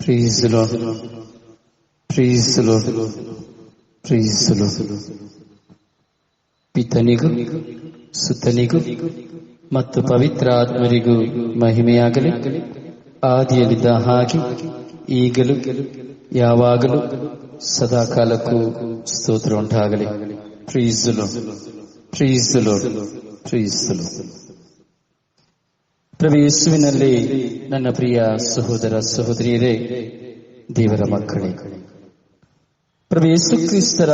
Praise the Lord. Praise the Lord. Praise the Lord. ಪಿತನಿಗೂ ಸುತನಿಗೂ ಮತ್ತು ಪವಿತ್ರ ಆತ್ಮರಿಗೂ ಮಹಿಮೆಯಾಗಲಿ. ಆದಿಯಲ್ಲಿದ್ದ ಹಾಗೆ ಈಗಲೂ ಯಾವಾಗಲೂ ಸದಾಕಾಲಕ್ಕೂ ಸ್ತೋತ್ರ ಉಂಟಾಗಲಿ. Praise the Lord. Praise the Lord. Praise the Lord. ಪ್ರಭು ಯೇಸುವಿನಲ್ಲಿ ನನ್ನ ಪ್ರಿಯ ಸಹೋದರ ಸಹೋದರಿಯರೇ, ದೇವರ ಮಕ್ಕಳೇ, ಪ್ರಭು ಯೇಸು ಕ್ರಿಸ್ತರ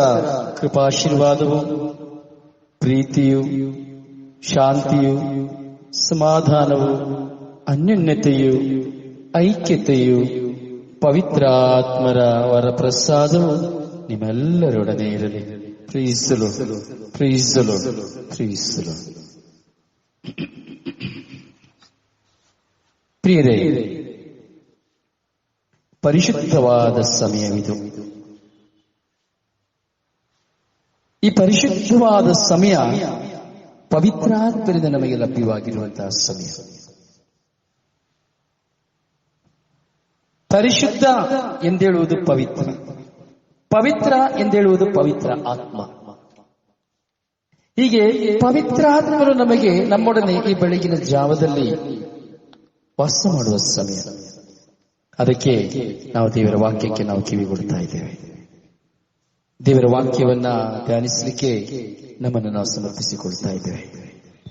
ಕೃಪಾಶೀರ್ವಾದವು, ಪ್ರೀತಿಯು, ಶಾಂತಿಯು, ಸಮಾಧಾನವು, ಅನ್ಯೋನ್ಯತೆಯು, ಐಕ್ಯತೆಯು, ಪವಿತ್ರಾತ್ಮರ ವರಪ್ರಸಾದವು ನಿಮ್ಮೆಲ್ಲರೊಡನೆ ಇರಲಿ. Praise the Lord. Praise the Lord. Praise the Lord. ಪ್ರಿಯರೇ, ಪರಿಶುದ್ಧವಾದ ಸಮಯವಿದು. ಈ ಪರಿಶುದ್ಧವಾದ ಸಮಯ ಪವಿತ್ರಾತ್ಮರಿಂದ ನಮಗೆ ಲಭ್ಯವಾಗಿರುವಂತಹ ಸಮಯ. ಪರಿಶುದ್ಧ ಎಂದೇಳುವುದು ಪವಿತ್ರ, ಪವಿತ್ರ ಎಂದೇಳುವುದು ಪವಿತ್ರ ಆತ್ಮ. ಹೀಗೆ ಪವಿತ್ರಾತ್ಮರು ನಮಗೆ ನಮ್ಮೊಡನೆ ಈ ಬೆಳಗಿನ ಜಾವದಲ್ಲಿ ವಾಸ ಮಾಡುವ ಸಮಯ. ಅದಕ್ಕೆ ನಾವು ದೇವರ ವಾಕ್ಯಕ್ಕೆ ನಾವು ಕಿವಿಗೊಡ್ತಾ ಇದ್ದೇವೆ. ದೇವರ ವಾಕ್ಯವನ್ನ ಧ್ಯಾನಿಸಲಿಕ್ಕೆ ನಮ್ಮನ್ನು ನಾವು ಸಮರ್ಪಿಸಿಕೊಳ್ತಾ ಇದ್ದೇವೆ.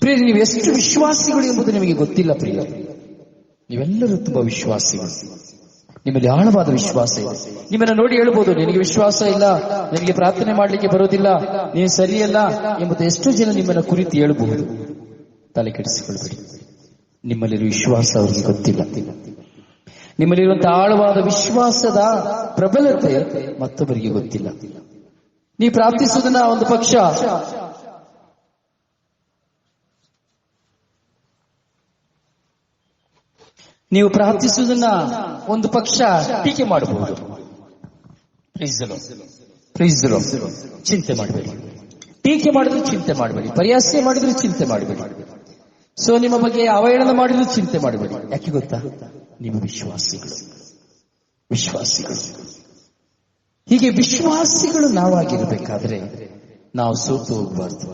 ಪ್ರಿಯರೇ, ನೀವು ಎಷ್ಟು ವಿಶ್ವಾಸಿಗಳು ಎಂಬುದು ನಿಮಗೆ ಗೊತ್ತಿಲ್ಲ. ಪ್ರಿಯರೇ, ನೀವೆಲ್ಲರೂ ತುಂಬಾ ವಿಶ್ವಾಸಿಗಳು. ನಿಮ್ಮಲ್ಲಿ ಆಳವಾದ ವಿಶ್ವಾಸ ಇದೆ. ನಿಮ್ಮನ್ನು ನೋಡಿ ಹೇಳ್ಬೋದು, ನಿನಗೆ ವಿಶ್ವಾಸ ಇಲ್ಲ, ನಿನಗೆ ಪ್ರಾರ್ಥನೆ ಮಾಡಲಿಕ್ಕೆ ಬರೋದಿಲ್ಲ, ನೀವು ಸರಿಯಲ್ಲ ಎಂಬುದು ಎಷ್ಟೋ ಜನ ನಿಮ್ಮನ್ನು ಕುರಿತು ಹೇಳಬಹುದು. ತಲೆ ಕೆಡಿಸಿಕೊಳ್ಬೇಡಿ. ನಿಮ್ಮಲ್ಲಿರುವ ವಿಶ್ವಾಸ ಅವರಿಗೆ ಗೊತ್ತಿಲ್ಲ. ನಿಮ್ಮಲ್ಲಿರುವಂತಹ ಆಳವಾದ ವಿಶ್ವಾಸದ ಪ್ರಬಲತೆ ಮತ್ತೊಬ್ಬರಿಗೆ ಗೊತ್ತಿಲ್ಲ. ನೀವು ಪ್ರಾರ್ಥಿಸುವುದನ್ನ ಒಂದು ಪಕ್ಷ ಟೀಕೆ ಮಾಡಬಹುದು. ಚಿಂತೆ ಮಾಡಬೇಡಿ. ಟೀಕೆ ಮಾಡಿದ್ರು ಚಿಂತೆ ಮಾಡಬೇಡಿ. ಪರಿಹಾಸ್ಯ ಮಾಡಿದ್ರು ಚಿಂತೆ ಮಾಡಬೇಡಿ. ಸೊ ನಿಮ್ಮ ಬಗ್ಗೆ ಅವಹೇಳನ ಮಾಡಿದ್ರು ಚಿಂತೆ ಮಾಡಬೇಡಿ. ಯಾಕೆ ಗೊತ್ತಾ? ನೀವು ವಿಶ್ವಾಸಿಗಳು. ಹೀಗೆ ವಿಶ್ವಾಸಿಗಳು ನಾವಾಗಿರಬೇಕಾದ್ರೆ ನಾವು ಸೋತು ಹೋಗಬಾರ್ದು.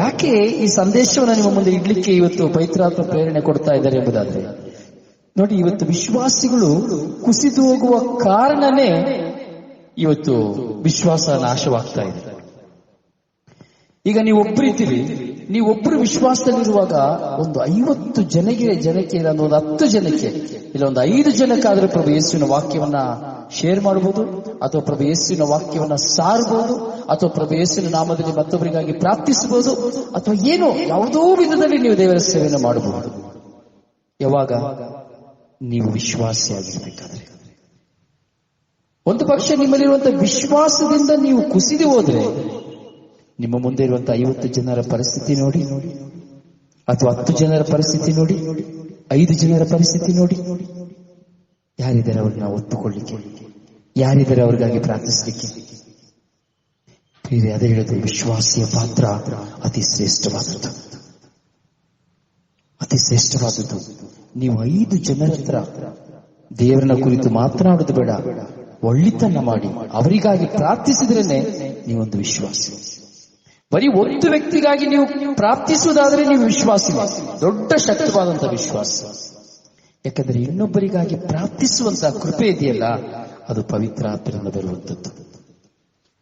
ಯಾಕೆ ಈ ಸಂದೇಶವನ್ನು ನಿಮ್ಮ ಮುಂದೆ ಇಡ್ಲಿಕ್ಕೆ ಇವತ್ತು ಪವಿತ್ರಾತ್ಮ ಪ್ರೇರಣೆ ಕೊಡ್ತಾ ಇದ್ದಾರೆ ಎಂಬುದಾದ್ರೆ, ನೋಡಿ, ಇವತ್ತು ವಿಶ್ವಾಸಿಗಳು ಕುಸಿದು ಹೋಗುವ ಕಾರಣನೇ ಇವತ್ತು ವಿಶ್ವಾಸ ನಾಶವಾಗ್ತಾ ಇದೆ. ಈಗ ನೀವೊಬ್ಬರಿದ್ದೀರಿ, ನೀವೊಬ್ಬರು ವಿಶ್ವಾಸದಲ್ಲಿರುವಾಗ ಒಂದು 50 ಜನಕ್ಕೆ ಇಲ್ಲ, ಒಂದು 10 ಜನಕ್ಕೆ ಇಲ್ಲ, ಒಂದು 5 ಜನಕ್ಕಾದ್ರೆ ಪ್ರಭು ಯೇಸುವಿನ ವಾಕ್ಯವನ್ನ ಶೇರ್ ಮಾಡಬಹುದು, ಅಥವಾ ಪ್ರಭು ಯೇಸುವಿನ ವಾಕ್ಯವನ್ನ ಸಾರಬಹುದು, ಅಥವಾ ಪ್ರಭು ಯೇಸುವಿನ ನಾಮದಲ್ಲಿ ಮತ್ತೊಬ್ಬರಿಗಾಗಿ ಪ್ರಾರ್ಥಿಸಬಹುದು, ಅಥವಾ ಏನೋ ಯಾವುದೋ ವಿಧದಲ್ಲಿ ನೀವು ದೇವರ ಸೇವೆಯನ್ನು ಮಾಡಬಹುದು. ಯಾವಾಗ? ನೀವು ವಿಶ್ವಾಸಿಯಾಗಿರ್ಬೇಕಾದ್ರೆ. ಒಂದು ಪಕ್ಷ ನಿಮ್ಮಲ್ಲಿರುವಂತಹ ವಿಶ್ವಾಸದಿಂದ ನೀವು ಕುಸಿದು ಹೋದ್ರೆ, ನಿಮ್ಮ ಮುಂದೆ ಇರುವಂತಹ 50 ಜನರ ಪರಿಸ್ಥಿತಿ ನೋಡಿ, ಅಥವಾ 10 ಜನರ ಪರಿಸ್ಥಿತಿ ನೋಡಿ, 5 ಜನರ ಪರಿಸ್ಥಿತಿ ನೋಡಿ, ಯಾರಿದ್ದಾರೆ ಅವ್ರನ್ನ ಒತ್ತುಕೊಳ್ಳಿಕ್ಕೆ? ಯಾರಿದ್ದಾರೆ ಅವ್ರಿಗಾಗಿ ಪ್ರಾರ್ಥಿಸಲಿಕ್ಕೆ? ಅದೇ ಹೇಳೋದು, ವಿಶ್ವಾಸಿಯ ಪಾತ್ರ ಅತಿ ಶ್ರೇಷ್ಠವಾದದ್ದು. ನೀವು 5 ಜನರ ಹತ್ರ ದೇವರನ್ನ ಕುರಿತು ಮಾತನಾಡೋದು ಬೇಡ, ಒಳ್ಳಿತನ ಮಾಡಿ ಅವರಿಗಾಗಿ ಪ್ರಾರ್ಥಿಸಿದ್ರೇನೆ ನೀವೊಂದು ವಿಶ್ವಾಸಿ. ಬರೀ ಒಂದು ವ್ಯಕ್ತಿಗಾಗಿ ನೀವು ಪ್ರಾರ್ಥಿಸುವುದಾದ್ರೆ ನೀವು ವಿಶ್ವಾಸಿ, ದೊಡ್ಡ ಶಕ್ತವಾದಂತಹ ವಿಶ್ವಾಸ. ಯಾಕಂದ್ರೆ ಇನ್ನೊಬ್ಬರಿಗಾಗಿ ಪ್ರಾರ್ಥಿಸುವಂತಹ ಕೃಪೆ ಇದೆಯಲ್ಲ, ಅದು ಪವಿತ್ರಾತ್ಮರಿಂದ ಬರುವಂಥದ್ದು,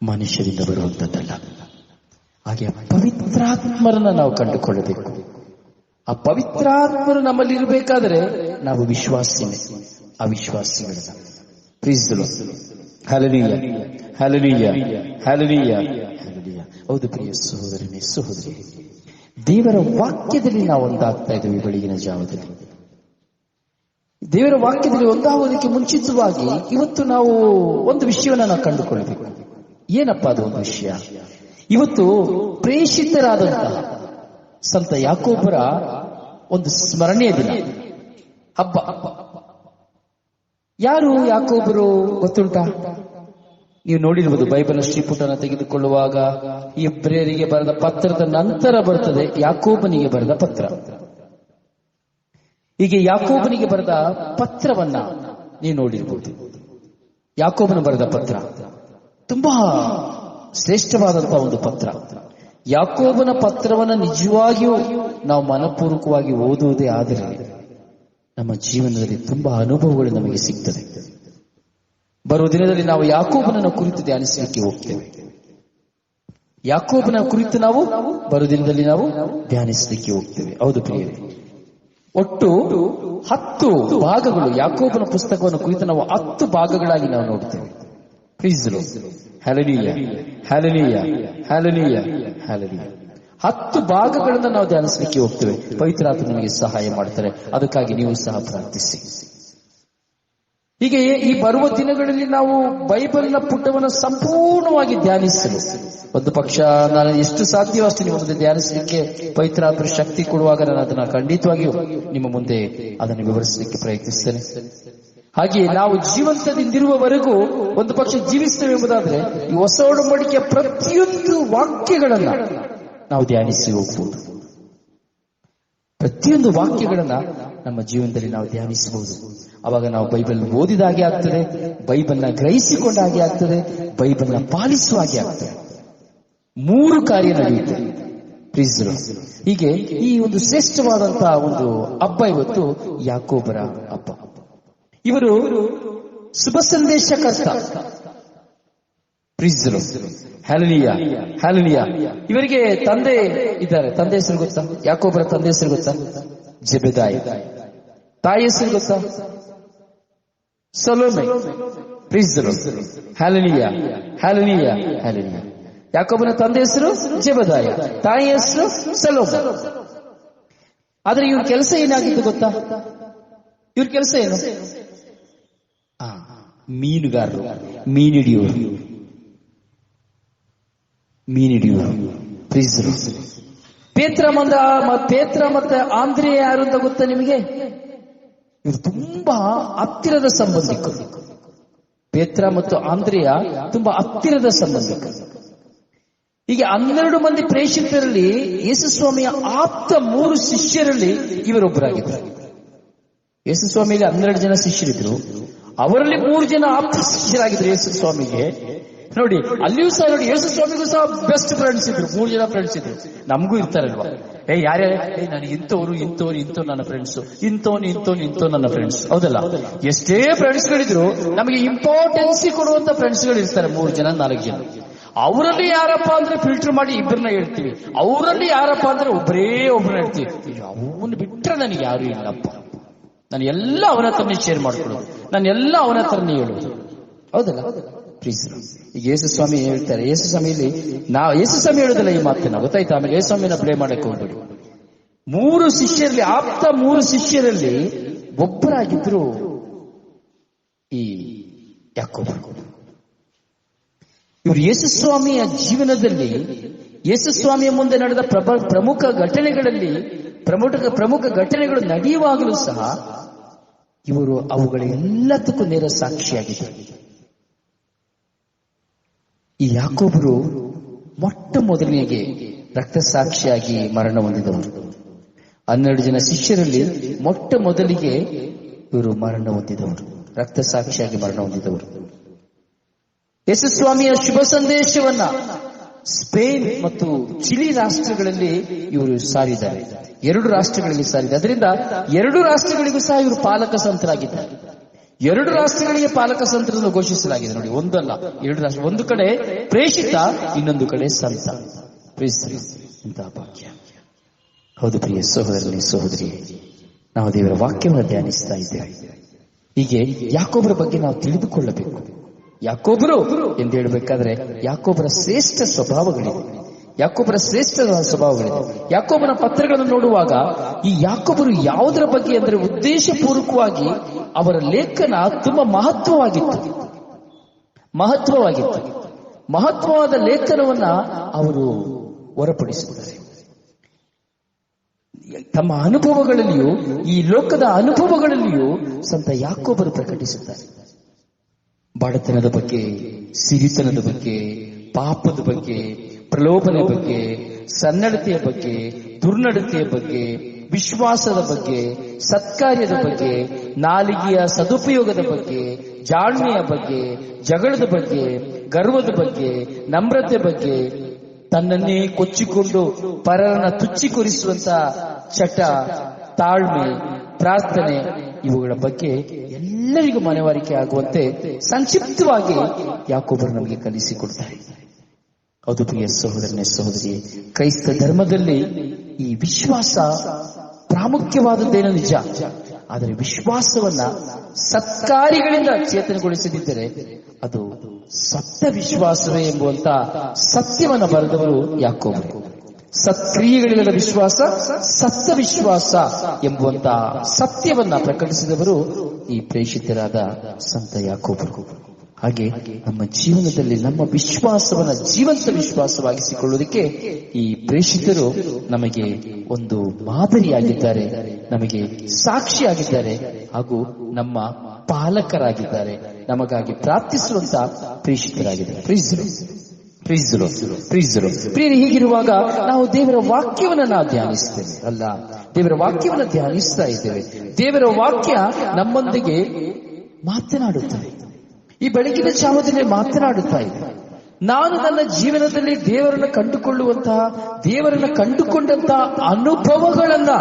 ಮನುಷ್ಯರಿಂದ ಬರುವಂಥದ್ದಲ್ಲ. ಹಾಗೆ ಪವಿತ್ರಾತ್ಮರನ್ನ ನಾವು ಕಂಡುಕೊಳ್ಳಬೇಕು. ಆ ಪವಿತ್ರಾತ್ಮರು ನಮ್ಮಲ್ಲಿ ಇರಬೇಕಾದ್ರೆ ನಾವು ವಿಶ್ವಾಸಿನೇ, ಅವಿಶ್ವಾಸಿಗಳನ್ನ. Praise the lord. Hallelujah, hallelujah, hallelujah, ಹಲ್ಲೆಲೂಯಾ. ಹೌದು ಪ್ರಿಯ ಸಹೋದರನೇ, ಸಹೋದರಿ, ದೇವರ ವಾಕ್ಯದಲ್ಲಿ ನಾವು ಒಂದಾಗ್ತಾ ಇದ್ದೇವೆ. ಬೆಳಗಿನ ಜಾವದಲ್ಲಿ ದೇವರ ವಾಕ್ಯದಲ್ಲಿ ಒಂದಾಗೋದಕ್ಕೆ ಮುಂಚಿತವಾಗಿ ಇವತ್ತು ನಾವು ಒಂದು ವಿಷಯವನ್ನ ನಾವು ಕಂಡುಕೊಳ್ಬೇಕು. ಏನಪ್ಪಾ ಅದು ಒಂದು ವಿಷಯ? ಇವತ್ತು ಪ್ರೇಷಿತರಾದಂತಹ ಸಂತ ಯಾಕೋಬರ ಒಂದು ಸ್ಮರಣೆಯ ದಿನ, ಹಬ್ಬ. ಯಾರು ಯಾಕೋಬರು ಗೊತ್ತುಂಟಾ? ನೀವು ನೋಡಿರ್ಬೋದು, ಬೈಬಲ್ ಶ್ರೀಪುಟನ ತೆಗೆದುಕೊಳ್ಳುವಾಗ ಇಬ್ರಿಯರಿಗೆ ಬರೆದ ಪತ್ರದ ನಂತರ ಬರ್ತದೆ ಯಾಕೋಬನಿಗೆ ಬರೆದ ಪತ್ರ. ಹೀಗೆ ಯಾಕೋಬನಿಗೆ ಬರೆದ ಪತ್ರವನ್ನ ನೀವು ನೋಡಿರ್ಬೋದು. ಯಾಕೋಬನ ಬರೆದ ಪತ್ರ ತುಂಬಾ ಶ್ರೇಷ್ಠವಾದಂತಹ ಒಂದು ಪತ್ರ. ಯಾಕೋಬನ ಪತ್ರವನ್ನು ನಿಜವಾಗಿಯೂ ನಾವು ಮನಪೂರ್ವಕವಾಗಿ ಓದುವುದೇ ಆದರೆ ನಮ್ಮ ಜೀವನದಲ್ಲಿ ತುಂಬಾ ಅನುಭವಗಳು ನಮಗೆ ಸಿಗ್ತದೆ. ಬರುವ ದಿನದಲ್ಲಿ ನಾವು ಯಾಕೋಬನನ್ನು ಕುರಿತು ಧ್ಯಾನಿಸಲಿಕ್ಕೆ ಹೋಗ್ತೇವೆ. ಯಾಕೋಬನ ಕುರಿತು ನಾವು ಬರುವ ದಿನದಲ್ಲಿ ನಾವು ಧ್ಯಾನಿಸಲಿಕ್ಕೆ ಹೋಗ್ತೇವೆ. ಹೌದು ಪ್ರಿಯರೇ, ಒಟ್ಟು 10 ಭಾಗಗಳು ಯಾಕೋಬನ ಪುಸ್ತಕವನ್ನು ಕುರಿತು ನಾವು 10 ಭಾಗಗಳಾಗಿ ನಾವು ನೋಡ್ತೇವೆ. Praise the lord. Hallelujah, hallelujah, hallelujah, ಹಲ್ಲೆಲೂಯಾ. 10 ಭಾಗಗಳನ್ನು ನಾವು ಧ್ಯಾನಿಸಲಿಕ್ಕೆ ಹೋಗ್ತೇವೆ. ಪವಿತ್ರಾತ್ಮ ನಮಗೆ ಸಹಾಯ ಮಾಡ್ತಾರೆ. ಅದಕ್ಕಾಗಿ ನೀವು ಸಹ ಪ್ರಾರ್ಥಿಸಿ. ಹೀಗೆ ಈ ಬರುವ ದಿನಗಳಲ್ಲಿ ನಾವು ಬೈಬಲ್ನ ಪುಟವನ್ನು ಸಂಪೂರ್ಣವಾಗಿ ಧ್ಯಾನಿಸಲು, ಒಂದು ಪಕ್ಷ ನಾನು ಎಷ್ಟು ಸಾಧ್ಯವೋ ಅಷ್ಟು ನಿಮ್ಮ ಮುಂದೆ ಧ್ಯಾನಿಸಲಿಕ್ಕೆ ಪವಿತ್ರಾತ್ಮ ಶಕ್ತಿ ಕೊಡುವಾಗ ನಾನು ಅದನ್ನು ಖಂಡಿತವಾಗಿಯೂ ನಿಮ್ಮ ಮುಂದೆ ಅದನ್ನು ವಿವರಿಸಲಿಕ್ಕೆ ಪ್ರಯತ್ನಿಸ್ತೇನೆ. ಹಾಗೆ ನಾವು ಜೀವಂತದಿಂದಿರುವವರೆಗೂ ಒಂದು ಪಕ್ಷ ಜೀವಿಸ್ತೇವೆ ಎಂಬುದಾದ್ರೆ ಈ ಹೊಸ ಒಡಂಬಡಿಕೆಯ ಪ್ರತಿಯೊಂದು ವಾಕ್ಯಗಳನ್ನ ನಾವು ಧ್ಯಾನಿಸಿ ಹೋಗ್ಬೋದು. ಪ್ರತಿಯೊಂದು ವಾಕ್ಯಗಳನ್ನ ನಮ್ಮ ಜೀವನದಲ್ಲಿ ನಾವು ಧ್ಯಾನಿಸಬಹುದು. ಅವಾಗ ನಾವು ಬೈಬಲ್ ಓದಿದ ಹಾಗೆ ಆಗ್ತದೆ, ಬೈಬಲ್ನ ಗ್ರಹಿಸಿಕೊಂಡ ಹಾಗೆ ಆಗ್ತದೆ, ಬೈಬಲ್ನ ಪಾಲಿಸುವ ಹಾಗೆ ಆಗ್ತದೆ. 3 ಕಾರ್ಯ ನಡೆಯುತ್ತೆ. ಪ್ರೀಸ್ ದಿ ಲಾರ್ಡ್. ಹೀಗೆ ಈ ಒಂದು ಶ್ರೇಷ್ಠವಾದಂತಹ ಒಂದು ಹಬ್ಬ ಇವತ್ತು ಯಾಕೋಬರ ಹಬ್ಬ. ಇವರು ಶುಭ ಸಂದೇಶಕರ್ತ. ಪ್ರೀಸ್ ದಿ ಲಾರ್ಡ್. Hallelujah, hallelujah. ಇವರಿಗೆ ತಂದೆ ಇದ್ದಾರೆ. ತಂದೆ ಹೆಸರು ಗೊತ್ತಾ? ಯಾಕೋಬರ ತಂದೆ ಹೆಸರು ಗೊತ್ತಾ? ಜೆಬೆದಾಯ. ತಾಯಿ ಹೆಸರು ಗೊತ್ತಾ? Salome. Praise the lord. Hallelujah, hallelujah, ಹಲ್ಲೆಲೂಯಾ. ಯಾಕೋಬನ ತಂದೆ ಹೆಸರು ಜೆಬೆದಾಯ, ತಾಯಿ ಹೆಸರು ಸೊಲೊಮೆ. ಆದ್ರೆ ಇವ್ರ ಕೆಲಸ ಏನಾಗಿತ್ತು ಗೊತ್ತಾ? ಇವ್ರ ಕೆಲಸ ಏನು? ಮೀನುಗಾರರು, ಮೀನಿಡಿಯೋರು. ಪ್ರೀಸ್ ದಿ ಲಾರ್ಡ್. ಪೇತ್ರ ಮತ್ತೆ ಆಂದ್ರೆಯ ಯಾರು ಅಂತ ಗೊತ್ತಾ ನಿಮಗೆ? ಇವರು ತುಂಬಾ ಹತ್ತಿರದ ಸಂಬಂಧಿಕರು. ಪೇತ್ರ ಮತ್ತು ಆಂದ್ರೆಯ ತುಂಬಾ ಹತ್ತಿರದ ಸಂಬಂಧಿಕರು. ಹೀಗೆ 12 ಮಂದಿ ಪ್ರೇಷಿತರಲ್ಲಿ ಯೇಸುಸ್ವಾಮಿಯ ಆಪ್ತ 3 ಶಿಷ್ಯರಲ್ಲಿ ಇವರೊಬ್ಬರಾಗಿದ್ದರು. ಯೇಸುಸ್ವಾಮಿಗೆ 12 ಜನ ಶಿಷ್ಯರಿದ್ರು. ಅವರಲ್ಲಿ 3 ಜನ ಆಪ್ತ ಶಿಷ್ಯರಾಗಿದ್ರು ಯೇಸುಸ್ವಾಮಿಗೆ. ನೋಡಿ, ಅಲ್ಲಿಯೂ ಸಹ ನೋಡಿ, ಯೇಸುಸ್ವಾಮಿಗೂ ಸಹ ಬೆಸ್ಟ್ ಫ್ರೆಂಡ್ಸ್ ಇದ್ರು. 3 ಜನ ಫ್ರೆಂಡ್ಸ್ ಇದ್ರು. ನಮಗೂ ಇರ್ತಾರಲ್ವಾ, ಯಾರೇ ನನಗೆ ಇಂಥವ್ರು ನನ್ನ ಫ್ರೆಂಡ್ಸ್, ಇಂಥವ್ನು ನನ್ನ ಫ್ರೆಂಡ್ಸ್. ಹೌದಲ್ಲ? ಎಷ್ಟೇ ಫ್ರೆಂಡ್ಸ್ಗಳಿದ್ರು ನಮಗೆ ಇಂಪಾರ್ಟೆನ್ಸಿ ಕೊಡುವಂತ ಫ್ರೆಂಡ್ಸ್ಗಳು ಇರ್ತಾರೆ. 3 ಜನ 4 ಜನ. ಅವರಲ್ಲಿ ಯಾರಪ್ಪ ಅಂದ್ರೆ ಫಿಲ್ಟರ್ ಮಾಡಿ ಇಬ್ಬರನ್ನ ಹೇಳ್ತೀವಿ. ಅವರಲ್ಲಿ ಯಾರಪ್ಪ ಅಂದ್ರೆ ಒಬ್ಬರನ್ನ ಹೇಳ್ತೀವಿ. ಅವನು ಬಿಟ್ರೆ ನನಗೆ ಯಾರು ಇಲ್ಲಪ್ಪ, ನಾನು ಎಲ್ಲ ಅವನ ಹತ್ರನೇ ಶೇರ್ ಮಾಡ್ಕೊಳ್ಳೋದು, ನಾನು ಎಲ್ಲ ಅವನ ಹತ್ರನೇ ಹೇಳೋದು. ಹೌದಲ್ಲ? ಪ್ಲೀಸ್. ಈಗ ಯೇಸುಸ್ವಾಮಿ ಹೇಳ್ತಾರೆ, ಯೇಸುಸ್ವಾಮಿಯಲ್ಲಿ ಯೇಸುಸ್ವಾಮಿ ಹೇಳೋದಿಲ್ಲ ಈ ಮಾತನ್ನ, ಗೊತ್ತಾಯ್ತಾ? ಆಮೇಲೆ ಯೇಸುಸ್ವಾಮಿನ ಪ್ಲೇ ಮಾಡಕ್ಕೆ ಹೋಗ್ಬೇಡಿ. 3 ಶಿಷ್ಯರಲ್ಲಿ, ಆಪ್ತ 3 ಶಿಷ್ಯರಲ್ಲಿ ಒಬ್ಬರಾಗಿದ್ರು ಈ ಯಾಕೋಬ. ಇವರು ಯೇಸುಸ್ವಾಮಿಯ ಜೀವನದಲ್ಲಿ, ಯೇಸುಸ್ವಾಮಿಯ ಮುಂದೆ ನಡೆದ ಪ್ರಮುಖ ಘಟನೆಗಳು ನಡೆಯುವಾಗಲೂ ಸಹ ಇವರು ಅವುಗಳ ಎಲ್ಲದಕ್ಕೂ ನೇರ ಸಾಕ್ಷಿಯಾಗಿದ್ದರು. ಈ ಯಾಕೋಬರು ಮೊಟ್ಟ ಮೊದಲನೆಗೆ ರಕ್ತಸಾಕ್ಷಿಯಾಗಿ ಮರಣ ಹೊಂದಿದವರು. 12 ಜನ ಶಿಷ್ಯರಲ್ಲಿ ಮೊಟ್ಟ ಮೊದಲಿಗೆ ಇವರು ಮರಣ ಹೊಂದಿದವರು, ರಕ್ತಸಾಕ್ಷಿಯಾಗಿ ಮರಣ ಹೊಂದಿದವರು. ಯೇಸುಸ್ವಾಮಿಯ ಶುಭ ಸಂದೇಶವನ್ನ ಸ್ಪೇನ್ ಮತ್ತು ಚಿಲಿ ರಾಷ್ಟ್ರಗಳಲ್ಲಿ ಇವರು ಸಾರಿದ್ದಾರೆ. 2 ರಾಷ್ಟ್ರಗಳಲ್ಲಿ ಸಾರಿದ್ದಾರೆ. ಅದರಿಂದ 2 ರಾಷ್ಟ್ರಗಳಿಗೂ ಸಹ ಇವರು ಪಾಲಕ ಸಂತರಾಗಿದ್ದಾರೆ. 2 ರಾಷ್ಟ್ರಗಳಿಗೆ ಪಾಲಕ ಸಂತರನ್ನು ಘೋಷಿಸಲಾಗಿದೆ. ನೋಡಿ, ಒಂದಲ್ಲ 2 ರಾಷ್ಟ್ರ. ಒಂದು ಕಡೆ ಪ್ರೇಷಿತ, ಇನ್ನೊಂದು ಕಡೆ ಸಂತ. ಇಂತಹ ಭಾಗ್ಯ. ಹೌದು ಪ್ರಿಯ ಸಹೋದರನೇ, ಸಹೋದರಿ, ನಾವು ದೇವರ ವಾಕ್ಯವನ್ನು ಧ್ಯಾನಿಸ್ತಾ ಇದ್ದೇವೆ. ಹೀಗೆ ಯಾಕೋಬರ ಬಗ್ಗೆ ನಾವು ತಿಳಿದುಕೊಳ್ಳಬೇಕು. ಯಾಕೋಬರು ಎಂದು ಹೇಳಬೇಕಾದ್ರೆ ಯಾಕೋಬರ ಶ್ರೇಷ್ಠ ಸ್ವಭಾವಗಳಿವೆ. ಯಾಕೋಬನ ಪತ್ರಗಳನ್ನು ನೋಡುವಾಗ ಈ ಯಾಕೋಬರು ಯಾವುದರ ಬಗ್ಗೆ ಅಂದರೆ ಉದ್ದೇಶಪೂರ್ವಕವಾಗಿ ಅವರ ಲೇಖನ ತುಂಬಾ ಮಹತ್ವವಾದ ಲೇಖನವನ್ನ ಅವರು ಹೊರಪಡಿಸುತ್ತಾರೆ. ತಮ್ಮ ಅನುಭವಗಳಲ್ಲಿಯೂ, ಈ ಲೋಕದ ಅನುಭವಗಳಲ್ಲಿಯೂ ಸಂತ ಯಾಕೋಬರು ಪ್ರಕಟಿಸುತ್ತಾರೆ. ಬಡತನದ ಬಗ್ಗೆ, ಸಿರಿತನದ ಬಗ್ಗೆ, ಪಾಪದ ಬಗ್ಗೆ, ಪ್ರಲೋಭನೆ ಬಗ್ಗೆ, ಸನ್ನಡತೆಯ ಬಗ್ಗೆ, ದುರ್ನಡತೆಯ ಬಗ್ಗೆ, ವಿಶ್ವಾಸದ ಬಗ್ಗೆ, ಸತ್ಕಾರ್ಯದ ಬಗ್ಗೆ, ನಾಲಿಗೆಯ ಸದುಪಯೋಗದ ಬಗ್ಗೆ, ಜಾಣ್ಮೆಯ ಬಗ್ಗೆ, ಜಗಳದ ಬಗ್ಗೆ, ಗರ್ವದ ಬಗ್ಗೆ, ನಮ್ರತೆ ಬಗ್ಗೆ, ತನ್ನನ್ನೇ ಕೊಚ್ಚಿಕೊಂಡು ಪರರನ್ನ ತುಚ್ಚಿಕೊರಿಸುವಂತ ಚಟ, ತಾಳ್ಮೆ, ಪ್ರಾರ್ಥನೆ, ಇವುಗಳ ಬಗ್ಗೆ ಎಲ್ಲರಿಗೂ ಮನವರಿಕೆ ಆಗುವಂತೆ ಸಂಕ್ಷಿಪ್ತವಾಗಿ ಯಾಕೋಬರು ನಮಗೆ ಕಲಿಸಿಕೊಡ್ತಾರೆ. ಹೌದು ಪ್ರಿಯ ಸಹೋದರನೇ ಸಹೋದರಿಯೇ, ಕ್ರೈಸ್ತ ಧರ್ಮದಲ್ಲಿ ಈ ವಿಶ್ವಾಸ ಪ್ರಾಮುಖ್ಯವಾದದ್ದೇನೋ ನಿಜ. ಆದರೆ ವಿಶ್ವಾಸವನ್ನ ಸತ್ಕಾರ್ಯಗಳಿಂದ ಚೇತನಗೊಳಿಸದಿದ್ದರೆ ಅದು ಸತ್ತ ವಿಶ್ವಾಸವೇ ಎಂಬುವಂತ ಸತ್ಯವನ್ನ ಬರೆದವರು ಯಾಕೋಬರು. ಸತ್ಕ್ರಿಯೆಗಳಿಲ್ಲದ ವಿಶ್ವಾಸ ಸತ್ತ ವಿಶ್ವಾಸ ಎಂಬುವಂತ ಸತ್ಯವನ್ನ ಪ್ರಕಟಿಸಿದವರು ಈ ಪ್ರೇಷಿತರಾದ ಸಂತ ಯಾಕೋಬರು. ಹಾಗೆ ನಮ್ಮ ಜೀವನದಲ್ಲಿ ನಮ್ಮ ವಿಶ್ವಾಸವನ್ನ ಜೀವಂತ ವಿಶ್ವಾಸವಾಗಿಸಿಕೊಳ್ಳುವುದಕ್ಕೆ ಈ ಪ್ರೇಷಿತರು ನಮಗೆ ಒಂದು ಮಾದರಿಯಾಗಿದ್ದಾರೆ, ನಮಗೆ ಸಾಕ್ಷಿಯಾಗಿದ್ದಾರೆ, ಹಾಗೂ ನಮ್ಮ ಪಾಲಕರಾಗಿದ್ದಾರೆ, ನಮಗಾಗಿ ಪ್ರಾರ್ಥಿಸುವಂತ ಪ್ರೇಷಿತರಾಗಿದ್ದಾರೆ. ಪ್ರಿಯರೇ, ಹೀಗಿರುವಾಗ ನಾವು ದೇವರ ವಾಕ್ಯವನ್ನ ನಾವು ಧ್ಯಾನಿಸ್ತೇವೆ ಅಲ್ಲ, ದೇವರ ವಾಕ್ಯವನ್ನ ಧ್ಯಾನಿಸ್ತಾ ಇದ್ದೇವೆ. ದೇವರ ವಾಕ್ಯ ನಮ್ಮೊಂದಿಗೆ ಮಾತನಾಡುತ್ತದೆ. ಈ ಬೆಳಗಿನ ಜಾವದಲ್ಲಿ ಮಾತನಾಡುತ್ತಾ ಇದೆ. ನಾನು ನನ್ನ ಜೀವನದಲ್ಲಿ ದೇವರನ್ನ ಕಂಡುಕೊಳ್ಳುವಂತಹ, ದೇವರನ್ನ ಕಂಡುಕೊಂಡಂತಹ ಅನುಭವಗಳನ್ನ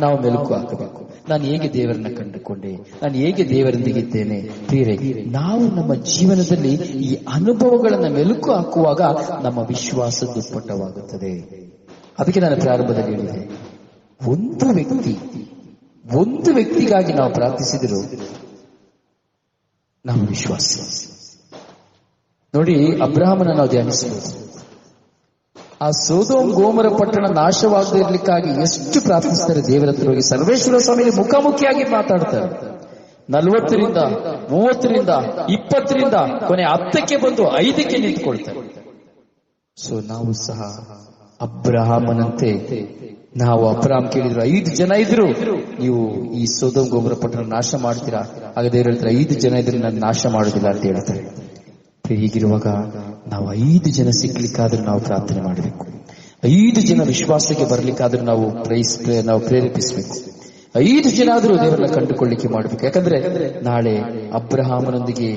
ನಾವು ಮೆಲುಕು ಹಾಕಬೇಕು. ನಾನು ಹೇಗೆ ದೇವರನ್ನ ಕಂಡುಕೊಂಡೆ, ನಾನು ಹೇಗೆ ದೇವರೊಂದಿಗೆ ಇದ್ದೇನೆ. ಪ್ರಿಯರೇ, ನಾವು ನಮ್ಮ ಜೀವನದಲ್ಲಿ ಈ ಅನುಭವಗಳನ್ನ ಮೆಲುಕು ಹಾಕುವಾಗ ನಮ್ಮ ವಿಶ್ವಾಸ ದುಪ್ಪಟ್ಟವಾಗುತ್ತದೆ. ಅದಕ್ಕೆ ನಾನು ಪ್ರಾರಂಭದಲ್ಲಿ ಹೇಳಿದೆ, ಒಂದು ವ್ಯಕ್ತಿಗಾಗಿ ನಾವು ಪ್ರಾರ್ಥಿಸಿದರೂ ನಾವು ವಿಶ್ವಾಸ. ನೋಡಿ, ಅಬ್ರಹಾಮನ ನಾವು ಧ್ಯಾನಿಸಬಹುದು. ಆ ಸೊದೋಮ್ ಗೋಮರ ಪಟ್ಟಣ ನಾಶವಾಗದಿರ್ಲಿಕ್ಕಾಗಿ ಎಷ್ಟು ಪ್ರಾರ್ಥಿಸ್ತಾರೆ ದೇವರ ಹತ್ರ ಹೋಗಿ. ಸರ್ವೇಶ್ವರ ಸ್ವಾಮಿಗೆ ಮುಖಾಮುಖಿಯಾಗಿ ಮಾತಾಡ್ತಾರೆ. 40ರಿಂದ 30ರಿಂದ 20ರಿಂದ ಕೊನೆ 10ಕ್ಕೆ ಬಂದು 5ಕ್ಕೆ ನಿಂತ್ಕೊಳ್ತಾರೆ. ಸೊ ನಾವು ಸಹ ಅಬ್ರಹಾಮನಂತೆ, ನಾವು ಅಬ್ರಹಾಂ ಕೇಳಿದ್ರು 5 ಜನ ಇದ್ರು, ನೀವು ಈ ಸೊದೋಮ್ ಗೋಮರ ಪಟ್ಟಣ ನಾಶ ಮಾಡ್ತೀರಾ? ಆಗ ದೇವರು ಹೇಳ್ತಾರೆ, 5 ಜನ ಇದ್ರೆ ನಾನು ನಾಶ ಮಾಡೋದಿಲ್ಲ ಅಂತ ಹೇಳ್ತಾರೆ. ಹೀಗಿರುವಾಗ ನಾವು 5 ಜನ ಸಿಗ್ಲಿಕ್ಕಾದ್ರೂ ನಾವು ಪ್ರಾರ್ಥನೆ ಮಾಡಬೇಕು. 5 ಜನ ವಿಶ್ವಾಸಕ್ಕೆ ಬರ್ಲಿಕ್ಕಾದ್ರೂ ನಾವು ಪ್ರೇರೇಪಿಸಬೇಕು. 5 ಜನ ಆದ್ರೂ ದೇವರನ್ನ ಕಂಡುಕೊಳ್ಳಿಕ್ಕೆ ಮಾಡಬೇಕು. ಯಾಕಂದ್ರೆ ನಾಳೆ ಅಬ್ರಹಾಮನೊಂದಿಗೆ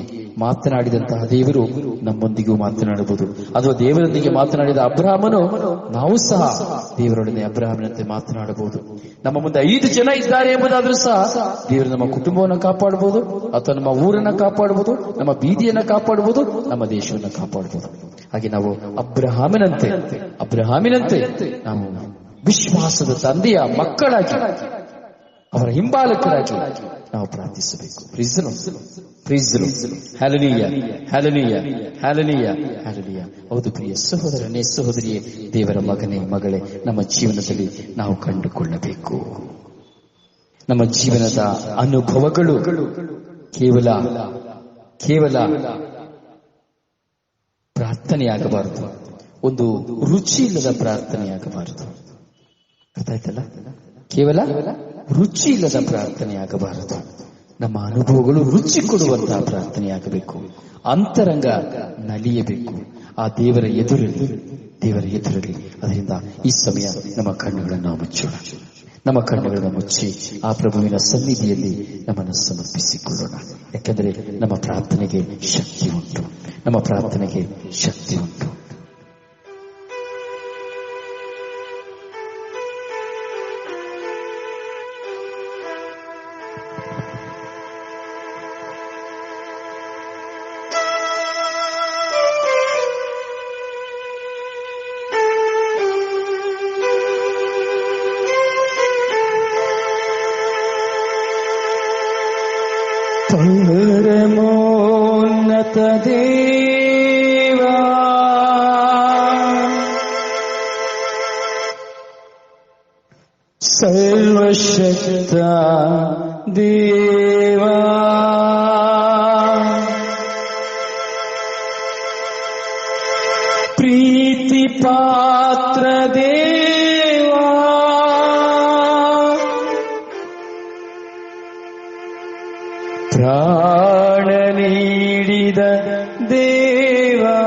ಮಾತನಾಡಿದಂತಹ ದೇವರು ನಮ್ಮೊಂದಿಗೂ ಮಾತನಾಡಬಹುದು. ಅಥವಾ ದೇವರೊಂದಿಗೆ ಮಾತನಾಡಿದ ಅಬ್ರಹಾಮನು ನಾವು ಸಹ ದೇವರೊಡನೆ ಅಬ್ರಹಾಮನಂತೆ ಮಾತನಾಡಬಹುದು. ನಮ್ಮ ಮುಂದೆ 5 ಜನ ಇದ್ದಾರೆ ಎಂಬುದಾದ್ರೂ ಸಹ ದೇವರು ನಮ್ಮ ಕುಟುಂಬವನ್ನು ಕಾಪಾಡಬಹುದು, ಅಥವಾ ನಮ್ಮ ಊರನ್ನ ಕಾಪಾಡಬಹುದು, ನಮ್ಮ ಬೀದಿಯನ್ನ ಕಾಪಾಡಬಹುದು, ನಮ್ಮ ದೇಶವನ್ನು ಕಾಪಾಡಬಹುದು. ಹಾಗೆ ನಾವು ಅಬ್ರಹಾಮನಂತೆ ನಾವು ವಿಶ್ವಾಸದ ತಂದೆಯ ಮಕ್ಕಳಾಗಿ, ಅವರ ಹಿಂಬಾಲಕರಾಗಿ ನಾವು ಪ್ರಾರ್ಥಿಸಬೇಕು. ಹೌದು ಪ್ರಿಯ ಸಹೋದರನೇ ಸಹೋದರಿಯೇ, ದೇವರ ಮಗನೇ ಮಗಳೇ, ನಮ್ಮ ಜೀವನದಲ್ಲಿ ನಾವು ಕಂಡುಕೊಳ್ಳಬೇಕು. ನಮ್ಮ ಜೀವನದ ಅನುಭವಗಳು ಕೇವಲ ಪ್ರಾರ್ಥನೆಯಾಗಬಾರದು, ಒಂದು ರುಚಿ ಇಲ್ಲದ ಪ್ರಾರ್ಥನೆಯಾಗಬಾರದು. ಅರ್ಥ ಆಯ್ತಲ್ಲ? ಕೇವಲ ರುಚಿ ಇಲ್ಲದ ಪ್ರಾರ್ಥನೆಯಾಗಬಾರದು. ನಮ್ಮ ಅನುಭವಗಳು ರುಚಿ ಕೊಡುವಂತಹ ಪ್ರಾರ್ಥನೆಯಾಗಬೇಕು. ಅಂತರಂಗ ನಲಿಯಬೇಕು ಆ ದೇವರ ಎದುರಲ್ಲಿ. ಅದರಿಂದ ಈ ಸಮಯ ನಮ್ಮ ಕಣ್ಣುಗಳನ್ನು ಮುಚ್ಚೋಣ. ನಮ್ಮ ಕಣ್ಣುಗಳನ್ನು ಮುಚ್ಚಿ ಆ ಪ್ರಭುವಿನ ಸನ್ನಿಧಿಯಲ್ಲಿ ನಮ್ಮನ್ನು ಸಮರ್ಪಿಸಿಕೊಳ್ಳೋಣ. ಯಾಕೆಂದರೆ ನಮ್ಮ ಪ್ರಾರ್ಥನೆಗೆ ಶಕ್ತಿ ಉಂಟು. ಪರಮೋನ್ನತ ದೇವಾ, ಸರ್ವಶಕ್ತ ದೇವಾ, ಪ್ರೀತಿ ಪಾತ್ರ ದೇವಾ, ಪ್ರಾಣ ನೀಡಿದ ದೇವಾ,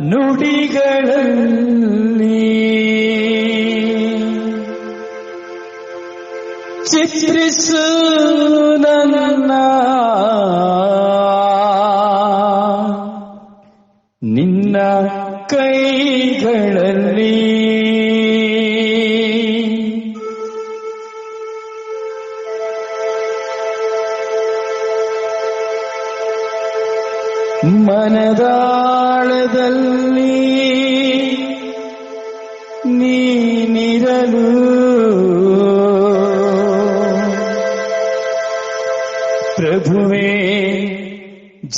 ನುಡಿಗಳಲ್ಲಿ ಚಿತ್ರಿಸು ನನ್ನ ನಿನ್ನ ಕೈಗಳಲ್ಲಿ ಮನದಾಳದಲ್ಲಿ ನೀನಿರಲು ಪ್ರಭುವೇ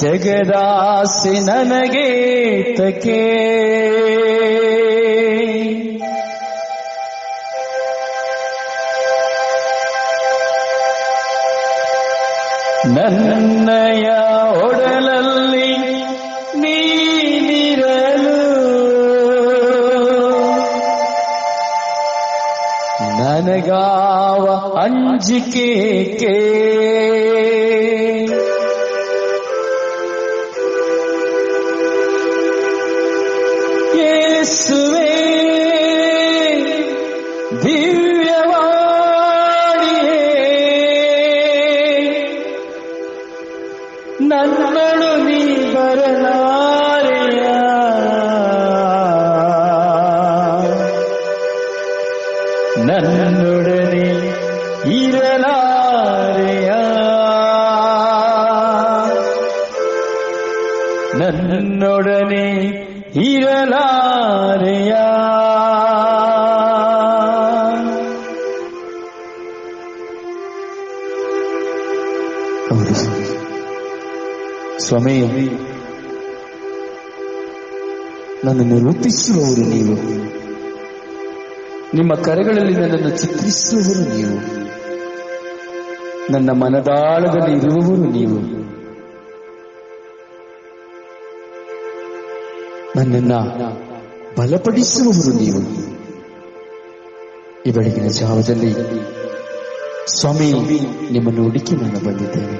ಜಗದಾಸೆ ನನಗೆ ತಕೆ ನನ್ನಯ ಒಡಲಲ್ಲಿ ನೀನಿರಲು ನನಗಾವ ಅಂಜಿಕೆ ಯೇಸುವೇ ದಿವ್ಯವಾಣಿಯೇ ನನ್ನಳು ನೀ ಬರಲಾರೆಯ ನನ್ನೊಡನೆ ಇರಲಾರೆಯ ನನ್ನೊಡನೆ ಇರಲಾರೆಯ ಸ್ವಾಮಿ, ನನ್ನನ್ನು ರೂಪಿಸುವವರು ನೀವು, ನಿಮ್ಮ ಕರೆಗಳಲ್ಲಿ ನನ್ನನ್ನು ಚಿತ್ರಿಸುವವರು ನೀವು, ನನ್ನ ಮನದಾಳದಲ್ಲಿ ಇರುವವರು ನೀವು, ನನ್ನನ್ನ ಬಲಪಡಿಸುವವರು ನೀವು. ಈ ಬೆಳಗಿನ ಜಾವದಲ್ಲಿ ಸ್ವಾಮಿ, ನಿಮ್ಮನ್ನು ಹುಡುಕಿ ನಾನು ಬಂದಿದ್ದೇನೆ.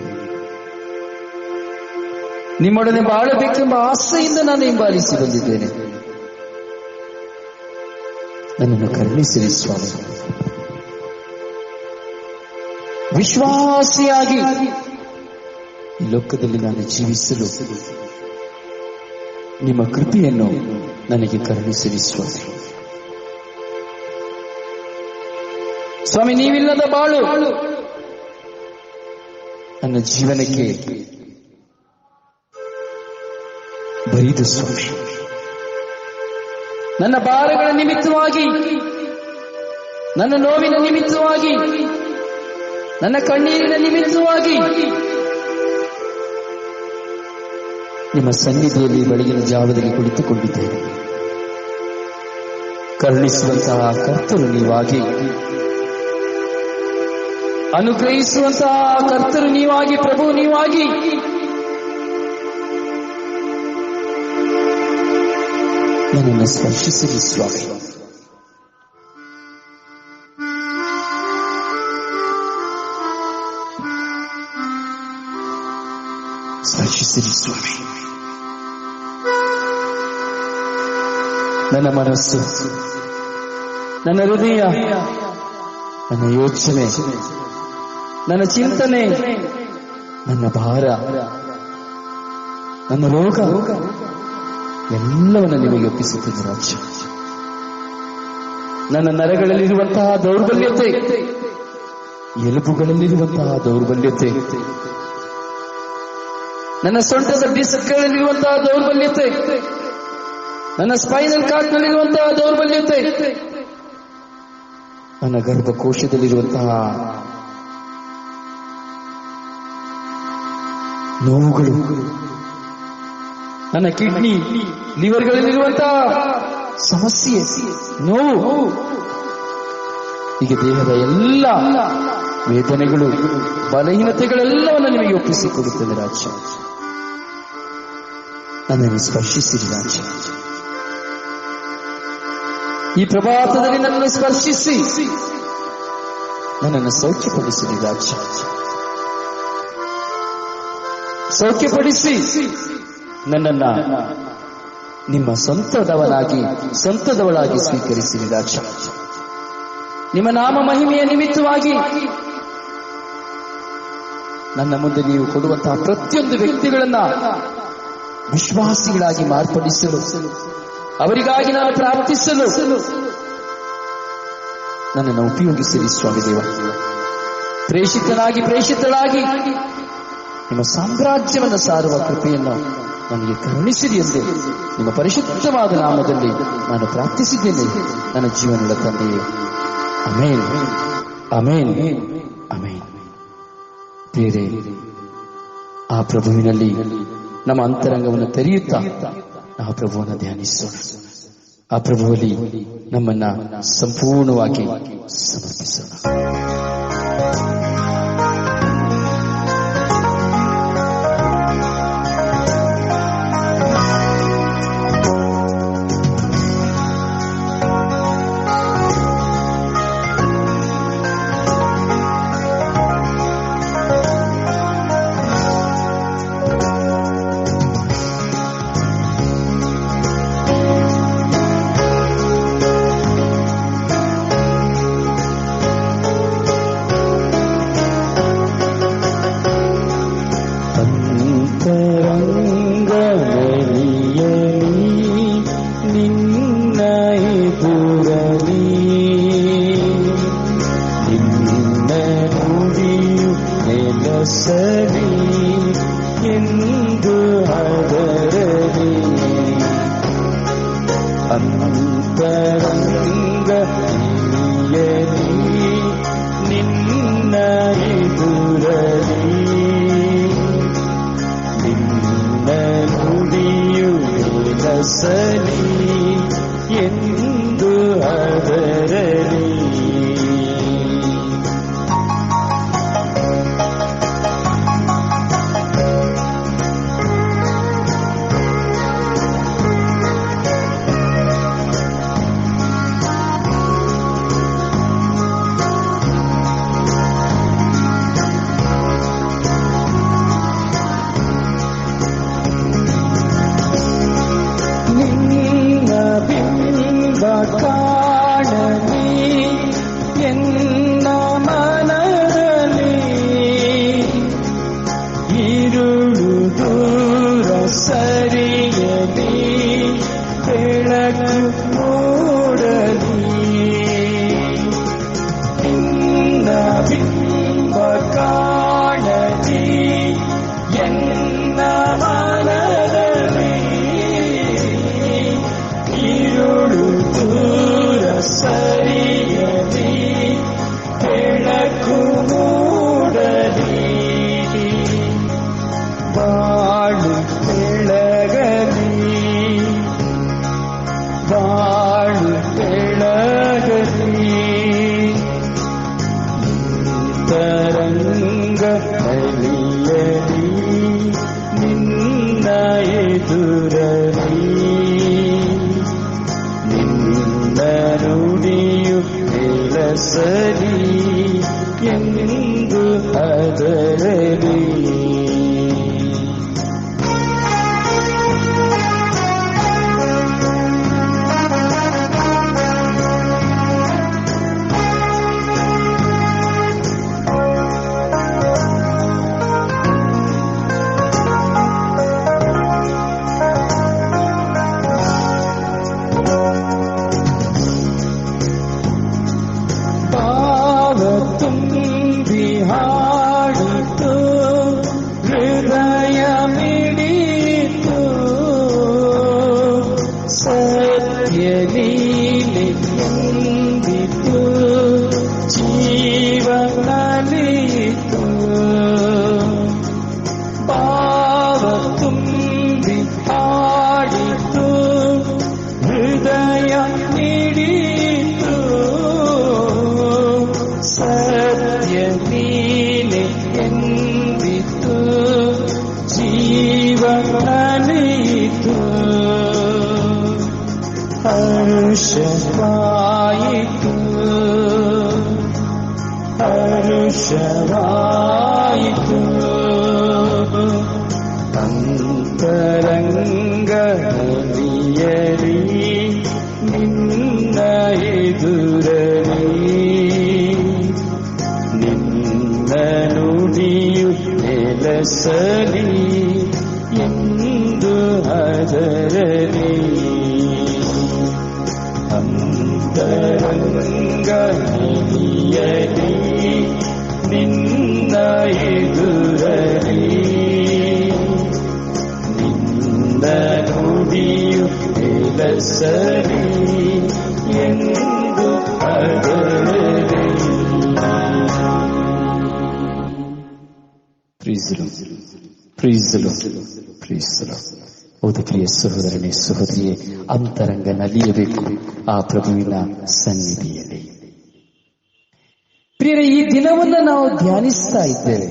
ನಿಮ್ಮೊಡನೆ ಬಾಳಬೇಕೆಂಬ ಆಸೆಯಿಂದ ನಾನು ಹಿಂಬಾಲಿಸಿ ಬಂದಿದ್ದೇನೆ. ನನ್ನನ್ನು ಕರುಣಿಸಿರಿ ಸ್ವಾಮಿ. ವಿಶ್ವಾಸಿಯಾಗಿ ಈ ಲೋಕದಲ್ಲಿ ನಾನು ಜೀವಿಸಲು ನಿಮ್ಮ ಕೃಪೆಯನ್ನು ನನಗೆ ಕರುಣಿಸಿರಿ ಸ್ವಾಮಿ. ಸ್ವಾಮಿ, ನೀವಿಲ್ಲದ ಬಾಳು ನನ್ನ ಜೀವನಕ್ಕೆ ಬರಿದು ಸ್ವಾಮಿ. ನನ್ನ ಭಾರಗಳ ನಿಮಿತ್ತವಾಗಿ, ನನ್ನ ನೋವಿನ ನಿಮಿತ್ತವಾಗಿ, ನನ್ನ ಕಣ್ಣೀರಿನ ನಿಮಿತ್ತವಾಗಿ ನಿಮ್ಮ ಸನ್ನಿಧಿಯಲ್ಲಿ ಬೆಳಗಿನ ಜಾವದಲ್ಲಿ ಕುಳಿತುಕೊಂಡಿದ್ದೇನೆ. ಕರುಣಿಸುವಂತಹ ಕರ್ತರು ನೀವಾಗಿ, ಅನುಗ್ರಹಿಸುವಂತಹ ಕರ್ತರು ನೀವಾಗಿ, ಪ್ರಭು ನೀವಾಗಿ, ನನ್ನನ್ನು ಸ್ಪರ್ಶಿಸಿರಿ ಸ್ವಾಮಿ. ಸ್ಪರ್ಶಿಸಿರಿ ಸ್ವಾಮಿ. ನನ್ನ ಮನಸ್ಸು, ನನ್ನ ಹೃದಯ, ನನ್ನ ಯೋಚನೆ, ನನ್ನ ಚಿಂತನೆ, ನನ್ನ ಭಾರ, ನನ್ನ ರೋಗ ಎಲ್ಲವನ್ನ ನಿಮಗೆ ಒಪ್ಪಿಸುತ್ತೇನೆ ರಾಜ. ನನ್ನ ನರಗಳಲ್ಲಿರುವಂತಹ ದೌರ್ಬಲ್ಯತೆ, ಎಲುಬುಗಳಲ್ಲಿರುವಂತಹ ದೌರ್ಬಲ್ಯತೆ, ನನ್ನ ಸೊಂಟದ ಡಿಸ್ಕ್ಗಳಲ್ಲಿರುವಂತಹ ದೌರ್ಬಲ್ಯತೆ, ನನ್ನ ಸ್ಪೈನಲ್ ಕಾರ್ಡ್ನಲ್ಲಿರುವಂತಹ ದೌರ್ಬಲ್ಯತೆ, ನನ್ನ ಗರ್ಭಕೋಶದಲ್ಲಿರುವಂತಹ ನೋವುಗಳು, ನನ್ನ ಕಿಡ್ನಿ ಲಿವರ್ಗಳಲ್ಲಿರುವಂತಹ ಸಮಸ್ಯೆ, ನೋವು, ಹೀಗೆ ದೇಹದ ಎಲ್ಲ ವೇದನೆಗಳು, ಬಲಹೀನತೆಗಳೆಲ್ಲವನ್ನು ನಿಮಗೆ ಒಪ್ಪಿಸಿಕೊಡುತ್ತೇನೆ ರಾಜ. ನನ್ನನ್ನು ಸ್ಪರ್ಶಿಸಿರಿ ರಾಜ. ಈ ಪ್ರಭಾತದಲ್ಲಿ ನನ್ನನ್ನು ಸ್ಪರ್ಶಿಸಿ ನನ್ನನ್ನು ಸೌಖ್ಯಪಡಿಸಿರಿ ರಾಜ. ಸೌಖ್ಯಪಡಿಸಿ ನನ್ನನ್ನ ನಿಮ್ಮ ಸ್ವಂತದವಳಾಗಿ ಸ್ವೀಕರಿಸಿರಿ ರಾಜ. ನಿಮ್ಮ ನಾಮ ಮಹಿಮೆಯ ನಿಮಿತ್ತವಾಗಿ ನನ್ನ ಮುಂದೆ ನೀವು ಕೊಡುವಂತಹ ಪ್ರತಿಯೊಂದು ವ್ಯಕ್ತಿಗಳನ್ನ ವಿಶ್ವಾಸಿಗಳಾಗಿ ಮಾರ್ಪಡಿಸಲು, ಅವರಿಗಾಗಿ ನಾನು ಪ್ರಾರ್ಥಿಸಲು ನನ್ನನ್ನು ಉಪಯೋಗಿಸಿರಿ ಸ್ವಾಮಿ ದೇವ. ಪ್ರೇಷಿತಳಾಗಿ ನಿಮ್ಮ ಸಾಮ್ರಾಜ್ಯವನ್ನು ಸಾರುವ ಕೃಪೆಯನ್ನು ನನಗೆ ಕರುಣಿಸಿರಿ ಎಂದು ನಿಮ್ಮ ಪರಿಶುದ್ಧವಾದ ನಾಮದಲ್ಲಿ ನಾನು ಪ್ರಾರ್ಥಿಸಿದ್ದೇನೆ ನನ್ನ ಜೀವನದ ತಂದೆಯೇ. Amen, amen, amen. ಬೇರೆ ಆ ಪ್ರಭುವಿನಲ್ಲಿ ನಮ್ಮ ಅಂತರಂಗವನ್ನು ತೆರೆಯುತ್ತಾ ಆ ಪ್ರಭುವನ್ನು ಧ್ಯಾನಿಸೋಣ. ಆ ಪ್ರಭುವಲ್ಲಿ ನಮ್ಮನ್ನ ಸಂಪೂರ್ಣವಾಗಿ ಸಮರ್ಪಿಸೋಣ. ಅಂತರಂಗದಲ್ಲಿ ಸನ್ನಿಧಿಯಲಿ ನಿನ್ನ ಎದುರಲಿ ನಿನ್ನ ನುಡಿಯು ನೆಲೆಸಲಿ ಎಂದು ಅದರಲಿ ಅಂತರಂಗನಿಯಲಿ ನಿನ್ನ ಎದುರಲಿ ನಿನ್ನ ನುಡಿಯು ನೆಲೆಸಲಿ ಎಂದು ಅದರಲಿ. ಹೌದು ಪ್ರಿಯ ಸಹೋದರನೇ ಸಹೋದರಿಯೇ, ಅಂತರಂಗ ನಲಿಯಬೇಕು ಆ ಪ್ರಭುವಿನ ಸನ್ನಿಧಿಯಲ್ಲಿ. ಪ್ರಿಯರೇ, ಈ ದಿನವನ್ನು ನಾವು ಧ್ಯಾನಿಸ್ತಾ ಇದ್ದೇವೆ.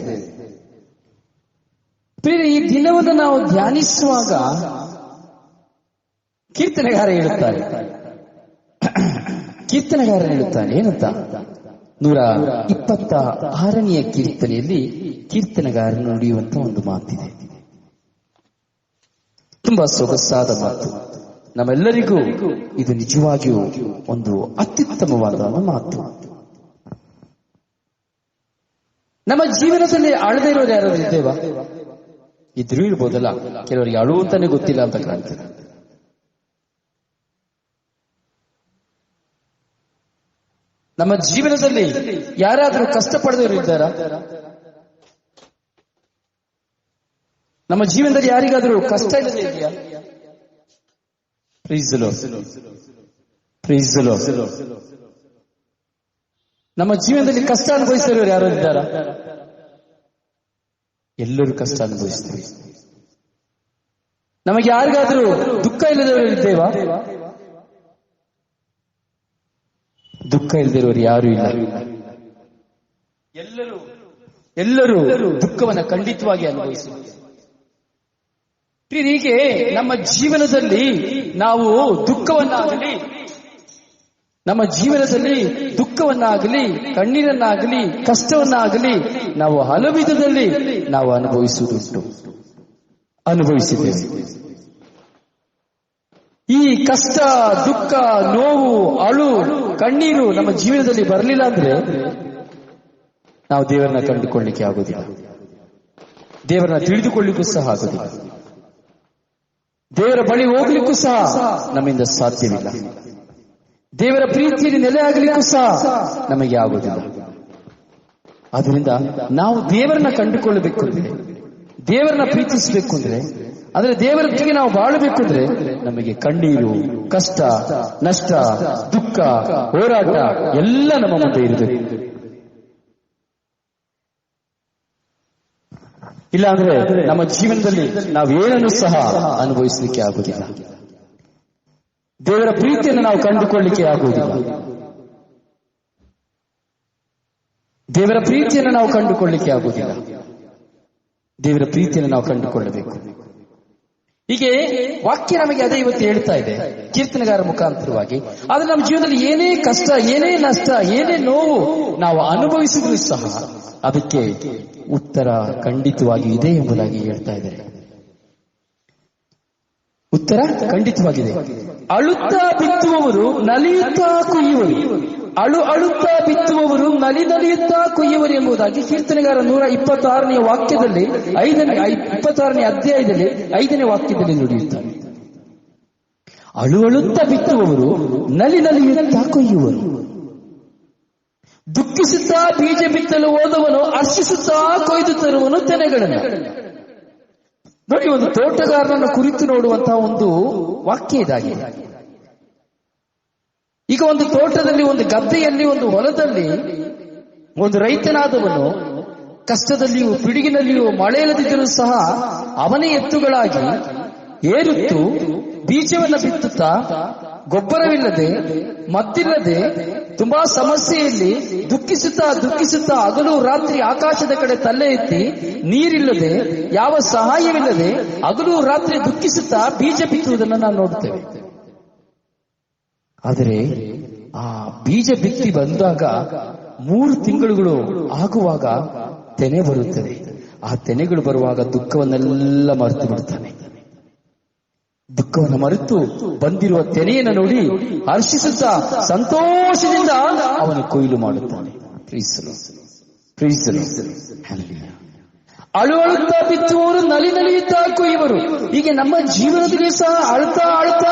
ಪ್ರಿಯರೇ, ಈ ದಿನವನ್ನು ನಾವು ಧ್ಯಾನಿಸುವಾಗ ಕೀರ್ತನೆಗಾರ ಹೇಳುತ್ತಾನೆ ಏನಂತ? 126ನೇ ಕೀರ್ತನೆಯಲ್ಲಿ ಕೀರ್ತನೆಗಾರ ನುಡಿಯುವಂತ ಒಂದು ಮಾತಿದೆ. ತುಂಬಾ ಸೊಗಸಾದ ಮಾತು. ನಮ್ಮೆಲ್ಲರಿಗೂ ಇದು ನಿಜವಾಗಿಯೂ ಒಂದು ಅತ್ಯುತ್ತಮವಾದ ಮಾತು. ನಮ್ಮ ಜೀವನದಲ್ಲಿ ಅಳದೇ ಇರೋರು ಯಾರು ಇದ್ದೇವಾ? ಇದ್ರೂ ಇರ್ಬೋದಲ್ಲ, ಕೆಲವರಿಗೆ ಅಳುವಂತಾನೆ ಗೊತ್ತಿಲ್ಲ ಅಂತ ಕಾಣ್ತದೆ. ನಮ್ಮ ಜೀವನದಲ್ಲಿ ಯಾರಾದರೂ ಕಷ್ಟಪಡದವರು ಇದ್ದಾರಾ? ನಮ್ಮ ಜೀವನದಲ್ಲಿ ಯಾರಿಗಾದರೂ ಕಷ್ಟ ಇಲ್ಲದೆ ಇದೆಯಾ? ಪ್ರೀಸ್ ದಿ ಲಾರ್ಡ್. ನಮ್ಮ ಜೀವನದಲ್ಲಿ ಕಷ್ಟ ಅನುಭವಿಸಿದವರು ಯಾರು ಇದ್ದಾರಾ? ಎಲ್ಲರೂ ಕಷ್ಟ ಅನುಭವಿಸ್ತೀವಿ. ನಮಗೆ ಯಾರಿಗಾದರೂ ದುಃಖ ಇಲ್ಲದವರು ಇದ್ದೇವಾ? ದುಃಖ ಇಲ್ಲದಿರೋರು ಯಾರು ಇಲ್ಲ. ಎಲ್ಲರೂ ದುಃಖವನ್ನ ಖಂಡಿತವಾಗಿ ಅನುಭವಿಸುತ್ತಾರೆ. ಹೀಗೆ ನಮ್ಮ ಜೀವನದಲ್ಲಿ ನಾವು ದುಃಖವನ್ನಾಗಲಿ ಕಣ್ಣೀರನ್ನಾಗಲಿ ಕಷ್ಟವನ್ನಾಗಲಿ ನಾವು ಹಲವು ವಿಧದಲ್ಲಿ ನಾವು ಅನುಭವಿಸಿದ್ದೇವೆ. ಈ ಕಷ್ಟ, ದುಃಖ, ನೋವು, ಅಳು, ಕಣ್ಣೀರು ನಮ್ಮ ಜೀವನದಲ್ಲಿ ಬರಲಿಲ್ಲ ಅಂದ್ರೆ ನಾವು ದೇವರನ್ನ ಕಂಡುಕೊಳ್ಳಿಕ್ಕೆ ಆಗೋದಿಲ್ಲ, ದೇವರನ್ನ ತಿಳಿದುಕೊಳ್ಳಿಕ್ಕೂ ಸಹ ಆಗೋದಿಲ್ಲ, ದೇವರ ಬಳಿ ಹೋಗ್ಲಿಕ್ಕೂ ಸಹ ನಮ್ಮಿಂದ ಸಾಧ್ಯವಿಲ್ಲ, ದೇವರ ಪ್ರೀತಿಯಲ್ಲಿ ನೆಲೆ ಆಗಲಿಕ್ಕೂ ಸಹ ನಮಗೆ ಆಗುವುದಿಲ್ಲ. ಆದ್ರಿಂದ ನಾವು ದೇವರನ್ನ ಕಂಡುಕೊಳ್ಳಬೇಕು ಅಂದ್ರೆ, ದೇವರನ್ನ ಪ್ರೀತಿಸಬೇಕು ಅಂದ್ರೆ, ಅಂದ್ರೆ ದೇವರೊಟ್ಟಿಗೆ ನಾವು ಬಾಳಬೇಕು ಅಂದ್ರೆ ನಮಗೆ ಕಣ್ಣೀರು, ಕಷ್ಟ, ನಷ್ಟ, ದುಃಖ, ಹೋರಾಟ ಎಲ್ಲ ನಮ್ಮ ಮುಂದೆ ಇರಬೇಕು. ಇಲ್ಲ ಅಂದ್ರೆ ನಮ್ಮ ಜೀವನದಲ್ಲಿ ನಾವೇನನ್ನು ಸಹ ಅನುಭವಿಸಲಿಕ್ಕೆ ಆಗುವುದಿಲ್ಲ, ದೇವರ ಪ್ರೀತಿಯನ್ನು ನಾವು ಕಂಡುಕೊಳ್ಳಿಕ್ಕೆ ಆಗುವುದಿಲ್ಲ, ದೇವರ ಪ್ರೀತಿಯನ್ನು ನಾವು ಕಂಡುಕೊಳ್ಳಿಕ್ಕೆ ಆಗುವುದಿಲ್ಲ. ದೇವರ ಪ್ರೀತಿಯನ್ನು ನಾವು ಕಂಡುಕೊಳ್ಳಬೇಕು. ಹೀಗೆ ವಾಕ್ಯ ನಮಗೆ ಅದೇ ಇವತ್ತು ಹೇಳ್ತಾ ಇದೆ ಕೀರ್ತನೆಗಾರ ಮುಖಾಂತರವಾಗಿ. ಆದ್ರೆ ನಮ್ಮ ಜೀವನದಲ್ಲಿ ಏನೇ ಕಷ್ಟ, ಏನೇ ನಷ್ಟ, ಏನೇ ನೋವು ನಾವು ಅನುಭವಿಸಿದ್ರು ಸಹ ಅದಕ್ಕೆ ಉತ್ತರ ಖಂಡಿತವಾಗಿ ಇದೆ ಎಂಬುದಾಗಿ ಹೇಳ್ತಾ ಇದ್ದಾರೆ. ಉತ್ತರ ಖಂಡಿತವಾಗಿದೆ. ಅಳುತ್ತಾ ಬಿತ್ತುವವರು ನಲಿಯುತ್ತಾ ಕೊಯ್ಯುವರು, ಅಳುತ್ತಾ ಬಿತ್ತುವವರು ನಲಿಯುತ್ತಾ ಕೊಯ್ಯುವರು ಎಂಬುದಾಗಿ ಕೀರ್ತನೆಗಾರ 126ನೇ ವಾಕ್ಯದಲ್ಲಿ 26ನೇ ಅಧ್ಯಾಯದಲ್ಲಿ 5ನೇ ವಾಕ್ಯದಲ್ಲಿ ನುಡಿಯುತ್ತಾರೆ. ಅಳುತ್ತಾ ಬಿತ್ತುವವರು ನಲಿಯುತ್ತಾ ಕೊಯ್ಯುವರು. ದುಃಖಿಸುತ್ತಾ ಬೀಜ ಬಿತ್ತಲು ಹೋದವನು ಹರ್ಷಿಸುತ್ತಾ ಕೊಯ್ದು ತರುವನು ತೆನೆಗಳನ್ನು. ನೋಡಿ, ಒಂದು ತೋಟಗಾರನನ್ನು ಕುರಿತು ನೋಡುವಂತಹ ಒಂದು ವಾಕ್ಯ ಇದಾಗಿದೆ. ಈಗ ಒಂದು ತೋಟದಲ್ಲಿ, ಒಂದು ಗದ್ದೆಯಲ್ಲಿ, ಒಂದು ಹೊಲದಲ್ಲಿ ಒಂದು ರೈತನಾದವನು ಕಷ್ಟದಲ್ಲಿಯೂ ಪಿಡುಗಿನಲ್ಲಿಯೂ ಮಳೆ ಇಲ್ಲದಿದ್ದರೂ ಸಹ ಅವನೇ ಎತ್ತುಗಳಾಗಿ ಏರುತ್ತು ಬೀಜವನ್ನ ಬಿತ್ತುತ್ತಾ ಗೊಬ್ಬರವಿಲ್ಲದೆ ಮದ್ದಿಲ್ಲದೆ ತುಂಬಾ ಸಮಸ್ಯೆಯಲ್ಲಿ ದುಃಖಿಸುತ್ತಾ ಹಗಲು ರಾತ್ರಿ ಆಕಾಶದ ಕಡೆ ತಲೆ ಎತ್ತಿ ನೀರಿಲ್ಲದೆ ಯಾವ ಸಹಾಯವಿಲ್ಲದೆ ಹಗಲು ರಾತ್ರಿ ದುಃಖಿಸುತ್ತಾ ಬೀಜ ಬಿತ್ತುವುದನ್ನು ನಾವು ನೋಡ್ತೇವೆ. ಆದರೆ ಆ ಬೀಜ ಬಿತ್ತಿ ಬಂದಾಗ 3 ತಿಂಗಳುಗಳು ಆಗುವಾಗ ತೆನೆ ಬರುತ್ತದೆ. ಆ ತೆನೆಗಳು ಬರುವಾಗ ದುಃಖವನ್ನೆಲ್ಲ ಮರೆತು ಬಿಡ್ತಾನೆ. ದುಃಖವನ್ನು ಮರೆತು ಬಂದಿರುವ ತೆನೆಯನ್ನು ನೋಡಿ ಹರ್ಷಿಸುತ್ತಾ ಸಂತೋಷದಿಂದ ಅವನು ಕೊಯ್ಲು ಮಾಡುತ್ತಾನೆ. ಅಳುತ್ತಾ ಬಿತ್ತುವವರು ನಲಿಯುತ್ತಾ ಕೊಯ್ಯುವರು. ಹೀಗೆ ನಮ್ಮ ಜೀವನದಲ್ಲಿ ಸಹ ಅಳ್ತಾ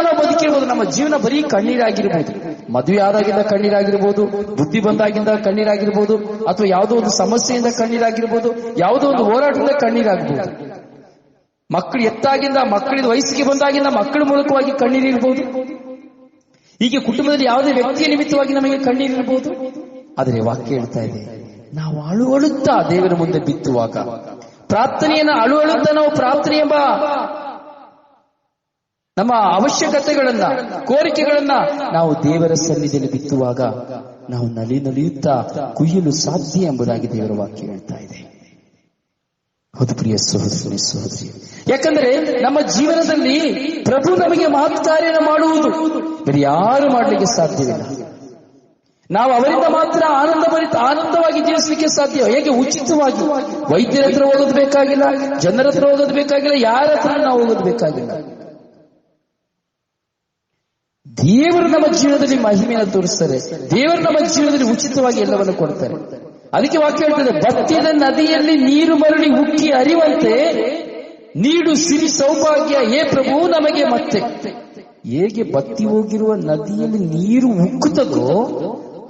ನಾವು ಬದುಕಿರ್ಬೋದು. ನಮ್ಮ ಜೀವನ ಬರೀ ಕಣ್ಣೀರಾಗಿರ್ಬೋದು, ಮದುವೆ ಆದಾಗಿಂದ ಕಣ್ಣೀರಾಗಿರ್ಬೋದು, ಬುದ್ಧಿ ಬಂದಾಗಿಂದ ಕಣ್ಣೀರಾಗಿರ್ಬೋದು, ಅಥವಾ ಯಾವುದೋ ಒಂದು ಸಮಸ್ಯೆಯಿಂದ ಕಣ್ಣೀರಾಗಿರ್ಬೋದು, ಯಾವುದೋ ಒಂದು ಹೋರಾಟದಿಂದ ಕಣ್ಣೀರಾಗಬಹುದು. ಮಕ್ಕಳು ಎತ್ತಾಗಿಂದ, ಮಕ್ಕಳಿದ ವಯಸ್ಸಿಗೆ ಬಂದಾಗಿಂದ ಮಕ್ಕಳ ಮೂಲಕವಾಗಿ ಕಣ್ಣೀರಿರ್ಬೋದು. ಹೀಗೆ ಕುಟುಂಬದಲ್ಲಿ ಯಾವುದೇ ವ್ಯಕ್ತಿಯ ನಿಮಿತ್ತವಾಗಿ ನಮಗೆ ಕಣ್ಣೀರಿರ್ಬೋದು. ಆದರೆ ವಾಕ್ಯ ಹೇಳ್ತಾ ಇದೆ, ನಾವು ಅಳುತ್ತಾ ದೇವರ ಮುಂದೆ ಬಿತ್ತುವಾಗ, ಪ್ರಾರ್ಥನೆಯನ್ನ ಅಳುತ್ತಾ ನಾವು ಪ್ರಾರ್ಥನೆ ಎಂಬ ನಮ್ಮ ಅವಶ್ಯಕತೆಗಳನ್ನ, ಕೋರಿಕೆಗಳನ್ನ ನಾವು ದೇವರ ಸನ್ನಿಧಿಯಲ್ಲಿ ಬಿತ್ತುವಾಗ ನಾವು ನಲಿಯುತ್ತಾ ಕುಯ್ಯಲು ಸಾಧ್ಯ ಎಂಬುದಾಗಿ ದೇವರ ವಾಕ್ಯ ಹೇಳ್ತಾ ಇದೆ. ಹೌದು ಪ್ರಿಯ ಸಹೋದರನೇ ಸಹೋದರಿ, ಯಾಕಂದ್ರೆ ನಮ್ಮ ಜೀವನದಲ್ಲಿ ಪ್ರಭು ನಮಗೆ ಮಹತ್ಕಾರ್ಯನ ಮಾಡುವುದು ಬೇರೆ ಯಾರು ಮಾಡಲಿಕ್ಕೆ ಸಾಧ್ಯವಿಲ್ಲ. ನಾವು ಅವರಿಂದ ಮಾತ್ರ ಆನಂದವಾಗಿ ಜೀವಿಸಲಿಕ್ಕೆ ಸಾಧ್ಯ. ಹೇಗೆ ಉಚಿತವಾಗಿ ವೈದ್ಯರ ಹತ್ರ ಹೋಗೋದು ಬೇಕಾಗಿಲ್ಲ, ಜನರ ಹತ್ರ ಹೋಗೋದು ಬೇಕಾಗಿಲ್ಲ, ಯಾರ ಹತ್ರ ನಾವು ಹೋಗೋದು ಬೇಕಾಗಿಲ್ಲ. ದೇವರು ನಮ್ಮ ಜೀವನದಲ್ಲಿ ಮಹಿಮೆಯನ್ನು ತೋರಿಸ್ತಾರೆ. ದೇವರು ನಮ್ಮ ಜೀವನದಲ್ಲಿ ಉಚಿತವಾಗಿ ಎಲ್ಲವನ್ನು ಕೊಡ್ತಾರೆ. ಅದಕ್ಕೆ ವಾಕ್ಯ ಹೇಳ್ತದೆ, ಬತ್ತಿದ ನದಿಯಲ್ಲಿ ನೀರು ಮರಳಿ ಉಕ್ಕಿ ಹರಿಯುವಂತೆ ನೀಡು ಸಿರಿ ಸೌಭಾಗ್ಯ ಹೇ ಪ್ರಭು ನಮಗೆ ಮತ್ತೆ. ಹೇಗೆ ಬತ್ತಿ ಹೋಗಿರುವ ನದಿಯಲ್ಲಿ ನೀರು ಉಕ್ಕುತ್ತದೋ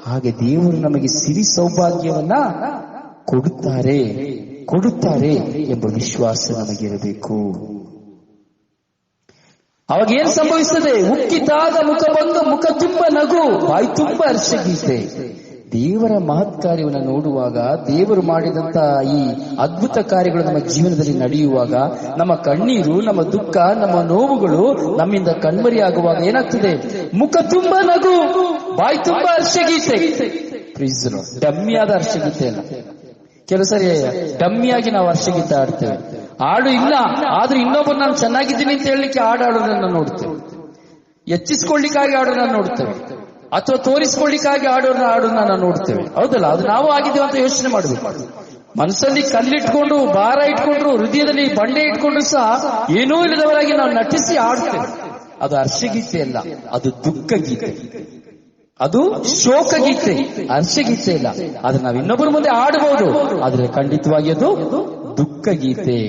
ಹಾಗೆ ದೇವರು ನಮಗೆ ಸಿರಿ ಸೌಭಾಗ್ಯವನ್ನ ಕೊಡುತ್ತಾರೆ ಎಂಬ ವಿಶ್ವಾಸ ನಮಗಿರಬೇಕು. ಅವಾಗ ಏನ್ ಸಂಭವಿಸ್ತದೆ? ಉಕ್ಕಿದಾಗ ಮುಖ ತುಂಬ ನಗು, ಬಾಯಿ ತುಂಬ ಹರ್ಷಗೀತೆ. ದೇವರ ಮಹತ್ ಕಾರ್ಯವನ್ನು ನೋಡುವಾಗ, ದೇವರು ಮಾಡಿದಂತ ಈ ಅದ್ಭುತ ಕಾರ್ಯಗಳು ನಮ್ಮ ಜೀವನದಲ್ಲಿ ನಡೆಯುವಾಗ, ನಮ್ಮ ಕಣ್ಣೀರು, ನಮ್ಮ ದುಃಖ, ನಮ್ಮ ನೋವುಗಳು ನಮ್ಮಿಂದ ಕಣ್ಮರಿಯಾಗುವಾಗ ಏನಾಗ್ತದೆ? ಮುಖ ತುಂಬ ನಗು, ಬಾಯಿ ತುಂಬ ಹರ್ಷಗೀತೆ. ಡಮ್ಮಿಯಾದ ಹರ್ಷಗೀತೆ ಅಲ್ಲ. ಕೆಲವು ಸರಿ ಡಮ್ಮಿಯಾಗಿ ನಾವು ಹರ್ಷಗೀತೆ ಆಡ್ತೇವೆ. ಹಾಡು ಇಲ್ಲ, ಆದ್ರೆ ಇನ್ನೊಬ್ಬರು ನಾನು ಚೆನ್ನಾಗಿದ್ದೀನಿ ಅಂತ ಹೇಳಲಿಕ್ಕೆ ಹಾಡೋದನ್ನ ನೋಡ್ತೇವೆ. ಹೆಚ್ಚಿಸ್ಕೊಳ್ಳಿಕ್ಕಾಗಿ ಹಾಡೋದನ್ನ ನೋಡ್ತೇವೆ, ಅಥವಾ ತೋರಿಸ್ಕೊಳ್ಳಿಕ್ಕಾಗಿ ಹಾಡೋದನ್ನ ನಾವು ನೋಡ್ತೇವೆ. ಹೌದಲ್ಲ? ಅದು ನಾವು ಆಗಿದ್ದೇವೆ ಅಂತ ಯೋಚನೆ ಮಾಡಬೇಕು. ಮನಸ್ಸಲ್ಲಿ ಕಲ್ಲಿಟ್ಕೊಂಡು, ಭಾರ ಇಟ್ಕೊಂಡ್ರು, ಹೃದಯದಲ್ಲಿ ಬಂಡೆ ಇಟ್ಕೊಂಡ್ರು ಸಹ ಏನೂ ಇಲ್ಲದವರಾಗಿ ನಾವು ನಟಿಸಿ ಆಡ್ತೇವೆ. ಅದು ಹರ್ಷಗೀತೆ ಅಲ್ಲ, ಅದು ದುಃಖ ಗೀತೆ, ಅದು ಶೋಕ ಗೀತೆ, ಹರ್ಷಗೀತೆ ಇಲ್ಲ. ಆದ್ರೆ ನಾವು ಇನ್ನೊಬ್ಬರ ಮುಂದೆ ಆಡಬಹುದು, ಆದ್ರೆ ಖಂಡಿತವಾಗಿ ಅದು ದುಃಖ ಗೀತೆ,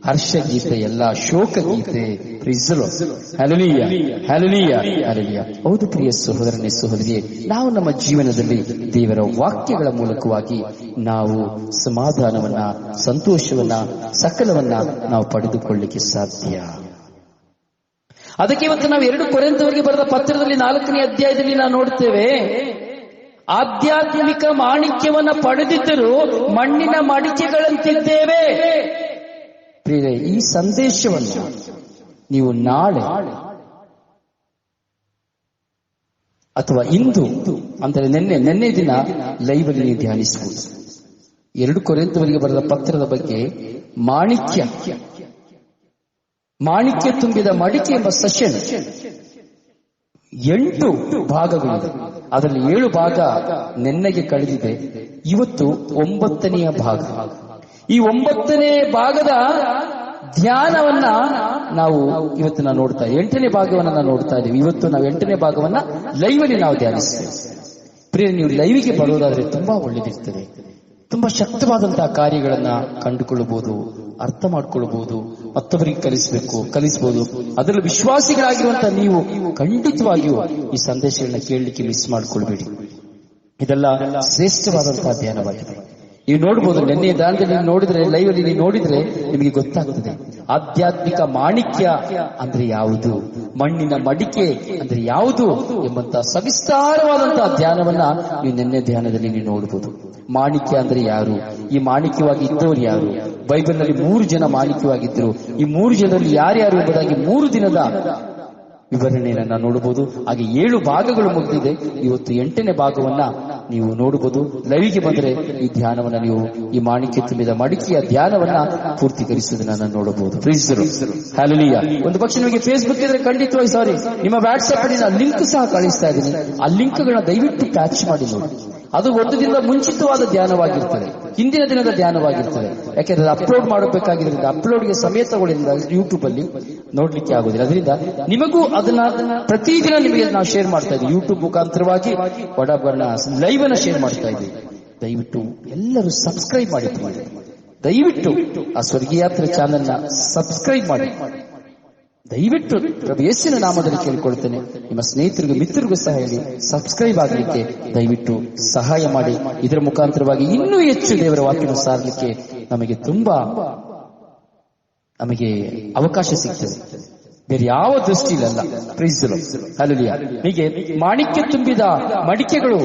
ಹರ್ಷ ಗೀತೆ ಎಲ್ಲ, ಶೋಕ ಗೀತೆ. ಹೌದು ಪ್ರಿಯ ಸಹೋದರನೇ ಸಹೋದರಿಯೇ, ನಾವು ನಮ್ಮ ಜೀವನದಲ್ಲಿ ದೇವರ ವಾಕ್ಯಗಳ ಮೂಲಕವಾಗಿ ನಾವು ಸಮಾಧಾನವನ್ನ, ಸಂತೋಷವನ್ನ, ಸಕಲವನ್ನ ನಾವು ಪಡೆದುಕೊಳ್ಳಲಿಕ್ಕೆ ಸಾಧ್ಯ. ಅದಕ್ಕೆ ಇವತ್ತು ನಾವು 2 ಕೊರಿಂಥದವರಿಗೆ ಬರೆದ ಪತ್ರದಲ್ಲಿ 4ನೇ ಅಧ್ಯಾಯದಲ್ಲಿ ನಾವು ನೋಡ್ತೇವೆ, ಆಧ್ಯಾತ್ಮಿಕ ಮಾಣಿಕ್ಯವನ್ನ ಪಡೆದಿದ್ದರೂ ಮಣ್ಣಿನ ಮಡಿಕೆಗಳಂತಿದ್ದೇವೆ. ಪ್ರಿಯರೇ, ಈ ಸಂದೇಶವನ್ನು ನೀವು ನಾಳೆ ಅಥವಾ ಇಂದು ಅಂದರೆ ನಿನ್ನೆ ದಿನ ಲೈವ್ ಅಲ್ಲಿ ನೀವು ಧ್ಯಾನಿಸಬಹುದು. 2 ಕೊರಿಂಥದವರಿಗೆ ಬರೆದ ಪತ್ರದ ಬಗ್ಗೆ ಮಾಣಿಕ್ಯ ತುಂಬಿದ ಮಡಿಕೆ ಎಂಬ ಸೆಷನ್ 8 ಭಾಗಗಳಿದೆ. ಅದರಲ್ಲಿ 7 ಭಾಗ ನೆನ್ನೆಗೆ ಕಳೆದಿದೆ. ಇವತ್ತು 9ನೆಯ ಭಾಗ. ಈ 9ನೇ ಭಾಗದ ಧ್ಯಾನವನ್ನ ನಾವು ಇವತ್ತು ನಾವು ನೋಡ್ತಾ 8ನೇ ಭಾಗವನ್ನ ನಾವು ನೋಡ್ತಾ ಇದ್ದೀವಿ. ಇವತ್ತು ನಾವು 8ನೇ ಭಾಗವನ್ನ ಲೈವ್ ಅಲ್ಲಿ ನಾವು ಧ್ಯಾನಿಸ್ತೇವೆ. ಪ್ರಿಯ, ನೀವು ಲೈವ್ಗೆ ಬರೋದಾದ್ರೆ ತುಂಬಾ ಒಳ್ಳೆದಿರ್ತದೆ. ತುಂಬಾ ಶಕ್ತವಾದಂತಹ ಕಾರ್ಯಗಳನ್ನ ಕಂಡುಕೊಳ್ಳಬಹುದು, ಅರ್ಥ ಮಾಡ್ಕೊಳ್ಬಹುದು, ಮತ್ತೊಬ್ಬರಿಗೆ ಕಲಿಸಬಹುದು. ಅದರಲ್ಲಿ ವಿಶ್ವಾಸಿಗಳಾಗಿರುವಂತಹ ನೀವು ಖಂಡಿತವಾಗಿಯೂ ಈ ಸಂದೇಶಗಳನ್ನ ಕೇಳಲಿಕ್ಕೆ ಮಿಸ್ ಮಾಡ್ಕೊಳ್ಬೇಡಿ. ಇದೆಲ್ಲ ಶ್ರೇಷ್ಠವಾದಂತಹ ಧ್ಯಾನವಾಗಿದೆ. ನೀವು ನೋಡ್ಬೋದು, ನಿನ್ನೆ ದಾನದಲ್ಲಿ ನೋಡಿದ್ರೆ, ಲೈವ್ ಅಲ್ಲಿ ನೀವು ನೋಡಿದ್ರೆ ನಿಮಗೆ ಗೊತ್ತಾಗ್ತದೆ ಆಧ್ಯಾತ್ಮಿಕ ಮಾಣಿಕ್ಯ ಅಂದ್ರೆ ಯಾವುದು, ಮಣ್ಣಿನ ಮಡಿಕೆ ಅಂದ್ರೆ ಯಾವುದು ಎಂಬಂತಹ ಸವಿಸ್ತಾರವಾದಂತಹ ಧ್ಯಾನವನ್ನ ನೀವು ನಿನ್ನೆ ಧ್ಯಾನದಲ್ಲಿ ನೀವು ನೋಡ್ಬೋದು. ಮಾಣಿಕ್ಯ ಅಂದ್ರೆ ಯಾರು, ಈ ಮಾಣಿಕ್ಯವಾಗಿ ಇದ್ದವರು ಯಾರು, ಬೈಬಲ್ ನಲ್ಲಿ 3 ಜನ ಮಾಣಿಕ್ಯವಾಗಿದ್ದರು. ಈ 3 ಜನರಲ್ಲಿ ಯಾರ್ಯಾರು ಎಂಬುದಾಗಿ 3 ದಿನದ ವಿವರಣೆಯನ್ನ ನೋಡಬಹುದು. ಹಾಗೆ 7 ಭಾಗಗಳು ಮುಗಿದಿದೆ. ಇವತ್ತು 8ನೇ ಭಾಗವನ್ನ ನೀವು ನೋಡಬಹುದು. ಲೈವ್ಗೆ ಬಂದ್ರೆ ಈ ಧ್ಯಾನವನ್ನ ನೀವು, ಈ ಮಾಣಿಕ್ಯ ತುಂಬಿದ ಮಡಿಕೆಯ ಧ್ಯಾನವನ್ನ ಪೂರ್ತಿಕರಿಸುವುದನ್ನ ನೋಡಬಹುದು. ಹಲ್ಲೆಲೂಯಾ. ಒಂದು ಪಕ್ಷ ನಿಮಗೆ ಫೇಸ್ಬುಕ್ ಇದ್ರೆ ಖಂಡಿತವಾಗಿ ನಿಮ್ಮ ವಾಟ್ಸ್ಆಪ್ ಅಲ್ಲಿ ಲಿಂಕ್ ಸಹ ಕಳಿಸ್ತಾ ಇದ್ದೀನಿ. ಆ ಲಿಂಕ್ಗಳನ್ನ ದಯವಿಟ್ಟು ಕ್ಯಾಚ್ ಮಾಡಿ ನೋಡಿ. ಅದು ಒಂದು ದಿನದ ಮುಂಚಿತವಾದ ಧ್ಯಾನವಾಗಿರ್ತದೆ, ಹಿಂದಿನ ದಿನದ ಧ್ಯಾನವಾಗಿರ್ತದೆ. ಯಾಕೆಂದ್ರೆ ಅಪ್ಲೋಡ್ ಮಾಡಬೇಕಾಗಿರೋದ್ರಿಂದ ಅಪ್ಲೋಡ್ಗೆ ಸಮಯ ತಗೊಳ್ಳಿದ್ರಿಂದ ಯೂಟ್ಯೂಬ್ ಅಲ್ಲಿ ನೋಡ್ಲಿಕ್ಕೆ ಆಗುದಿಲ್ಲ. ಅದರಿಂದ ನಿಮಗೂ ಅದನ್ನ ಪ್ರತಿದಿನ ನಿಮಗೆ ನಾವು ಶೇರ್ ಮಾಡ್ತಾ ಇದ್ದೀವಿ. ಯೂಟ್ಯೂಬ್ ಮುಖಾಂತರವಾಗಿ ಒಡಬರ್ಣ ಲೈವ್ ಅನ್ನ ಶೇರ್ ಮಾಡ್ತಾ ಇದ್ದೀವಿ. ದಯವಿಟ್ಟು ಎಲ್ಲರೂ ಸಬ್ಸ್ಕ್ರೈಬ್ ಮಾಡಿ. ದಯವಿಟ್ಟು ಆ ಸ್ವರ್ಗೀಯಾತ್ರೆ ಚಾನೆಲ್ ನ ಸಬ್ಸ್ಕ್ರೈಬ್ ಮಾಡಿ. ದಯವಿಟ್ಟು ಪ್ರಭು ಯೇಸುವಿನ ನಾಮದಲ್ಲಿ ಕೇಳಿಕೊಳ್ತೇನೆ, ನಿಮ್ಮ ಸ್ನೇಹಿತರಿಗೂ ಮಿತ್ರರಿಗೂ ಸಹ ಹೇಳಿ ಸಬ್ಸ್ಕ್ರೈಬ್ ಆಗಲಿಕ್ಕೆ ದಯವಿಟ್ಟು ಸಹಾಯ ಮಾಡಿ. ಇದರ ಮುಖಾಂತರವಾಗಿ ಇನ್ನೂ ಹೆಚ್ಚು ದೇವರ ವಾಕ್ಯವನ್ನು ಸಾರಲಿಕ್ಕೆ ನಮಗೆ ಅವಕಾಶ ಸಿಗ್ತದೆ. ಬೇರೆ ಯಾವ ದೃಷ್ಟಿಯಿಲ್ಲ. Praise the lord. ಹಲ್ಲೆಲೂಯಾ. ಹೀಗೆ ಮಾಣಿಕ್ಯ ತುಂಬಿದ ಮಡಿಕೆಗಳು,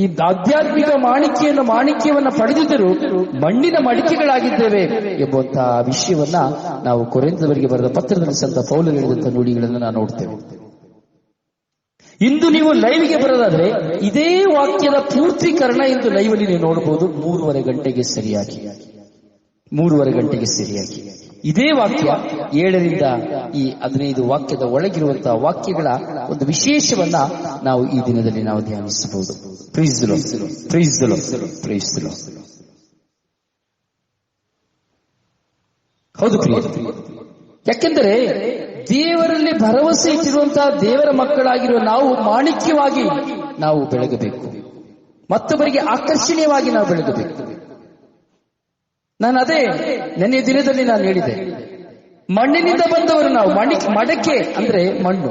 ಈ ಆಧ್ಯಾತ್ಮಿಕ ಮಾಣಿಕ್ಯವನ್ನ ಪಡೆದಿದ್ದರೂ ಮಣ್ಣಿನ ಮಡಿಕೆಗಳಾಗಿದ್ದೇವೆ ಎಂಬುವಂತಹ ವಿಷಯವನ್ನ ನಾವು ಕೊರಿಂಥದವರಿಗೆ ಬರೆದ ಪತ್ರದಲ್ಲಿ ಸಂತ ಪೌಲರು ಹೇಳಿದಂತಹ ನುಡಿಗಳನ್ನು ನಾವು ನೋಡ್ತೇವೆ. ಇಂದು ನೀವು ಲೈವ್ಗೆ ಬರೋದಾದ್ರೆ ಇದೇ ವಾಕ್ಯದ ಪೂರ್ತೀಕರಣ ಇಂದು ಲೈವ್ ಅಲ್ಲಿ ನೀವು ನೋಡಬಹುದು. 3:30 ಗಂಟೆಗೆ ಸರಿಯಾಗಿ ಇದೇ ವಾಕ್ಯ 7ರಿಂದ ಈ 15 ವಾಕ್ಯದ ಒಳಗಿರುವಂತಹ ವಾಕ್ಯಗಳ ಒಂದು ವಿಶೇಷವನ್ನ ನಾವು ಈ ದಿನದಲ್ಲಿ ನಾವು ಧ್ಯಾನಿಸಬಹುದು. Praise the Lord, praise the Lord, praise the Lord. ಹೌದು ಪ್ರಿಯ, ಯಾಕೆಂದರೆ ದೇವರಲ್ಲಿ ಭರವಸೆ ಇಟ್ಟಿರುವಂತಹ ದೇವರ ಮಕ್ಕಳಾಗಿರುವ ನಾವು ಮಾಣಿಕ್ಯವಾಗಿ ನಾವು ಬೆಳಗಬೇಕು, ಮತ್ತೊಬ್ಬರಿಗೆ ಆಕರ್ಷಣೀಯವಾಗಿ ನಾವು ಬೆಳಗಬೇಕು. ನಾನು ಅದೇ ನೆನ್ನೆ ದಿನದಲ್ಲಿ ನಾನು ಹೇಳಿದೆ, ಮಣ್ಣಿನಿಂದ ಬಂದವರು ನಾವು. ಮಡಕೆ ಅಂದ್ರೆ ಮಣ್ಣು.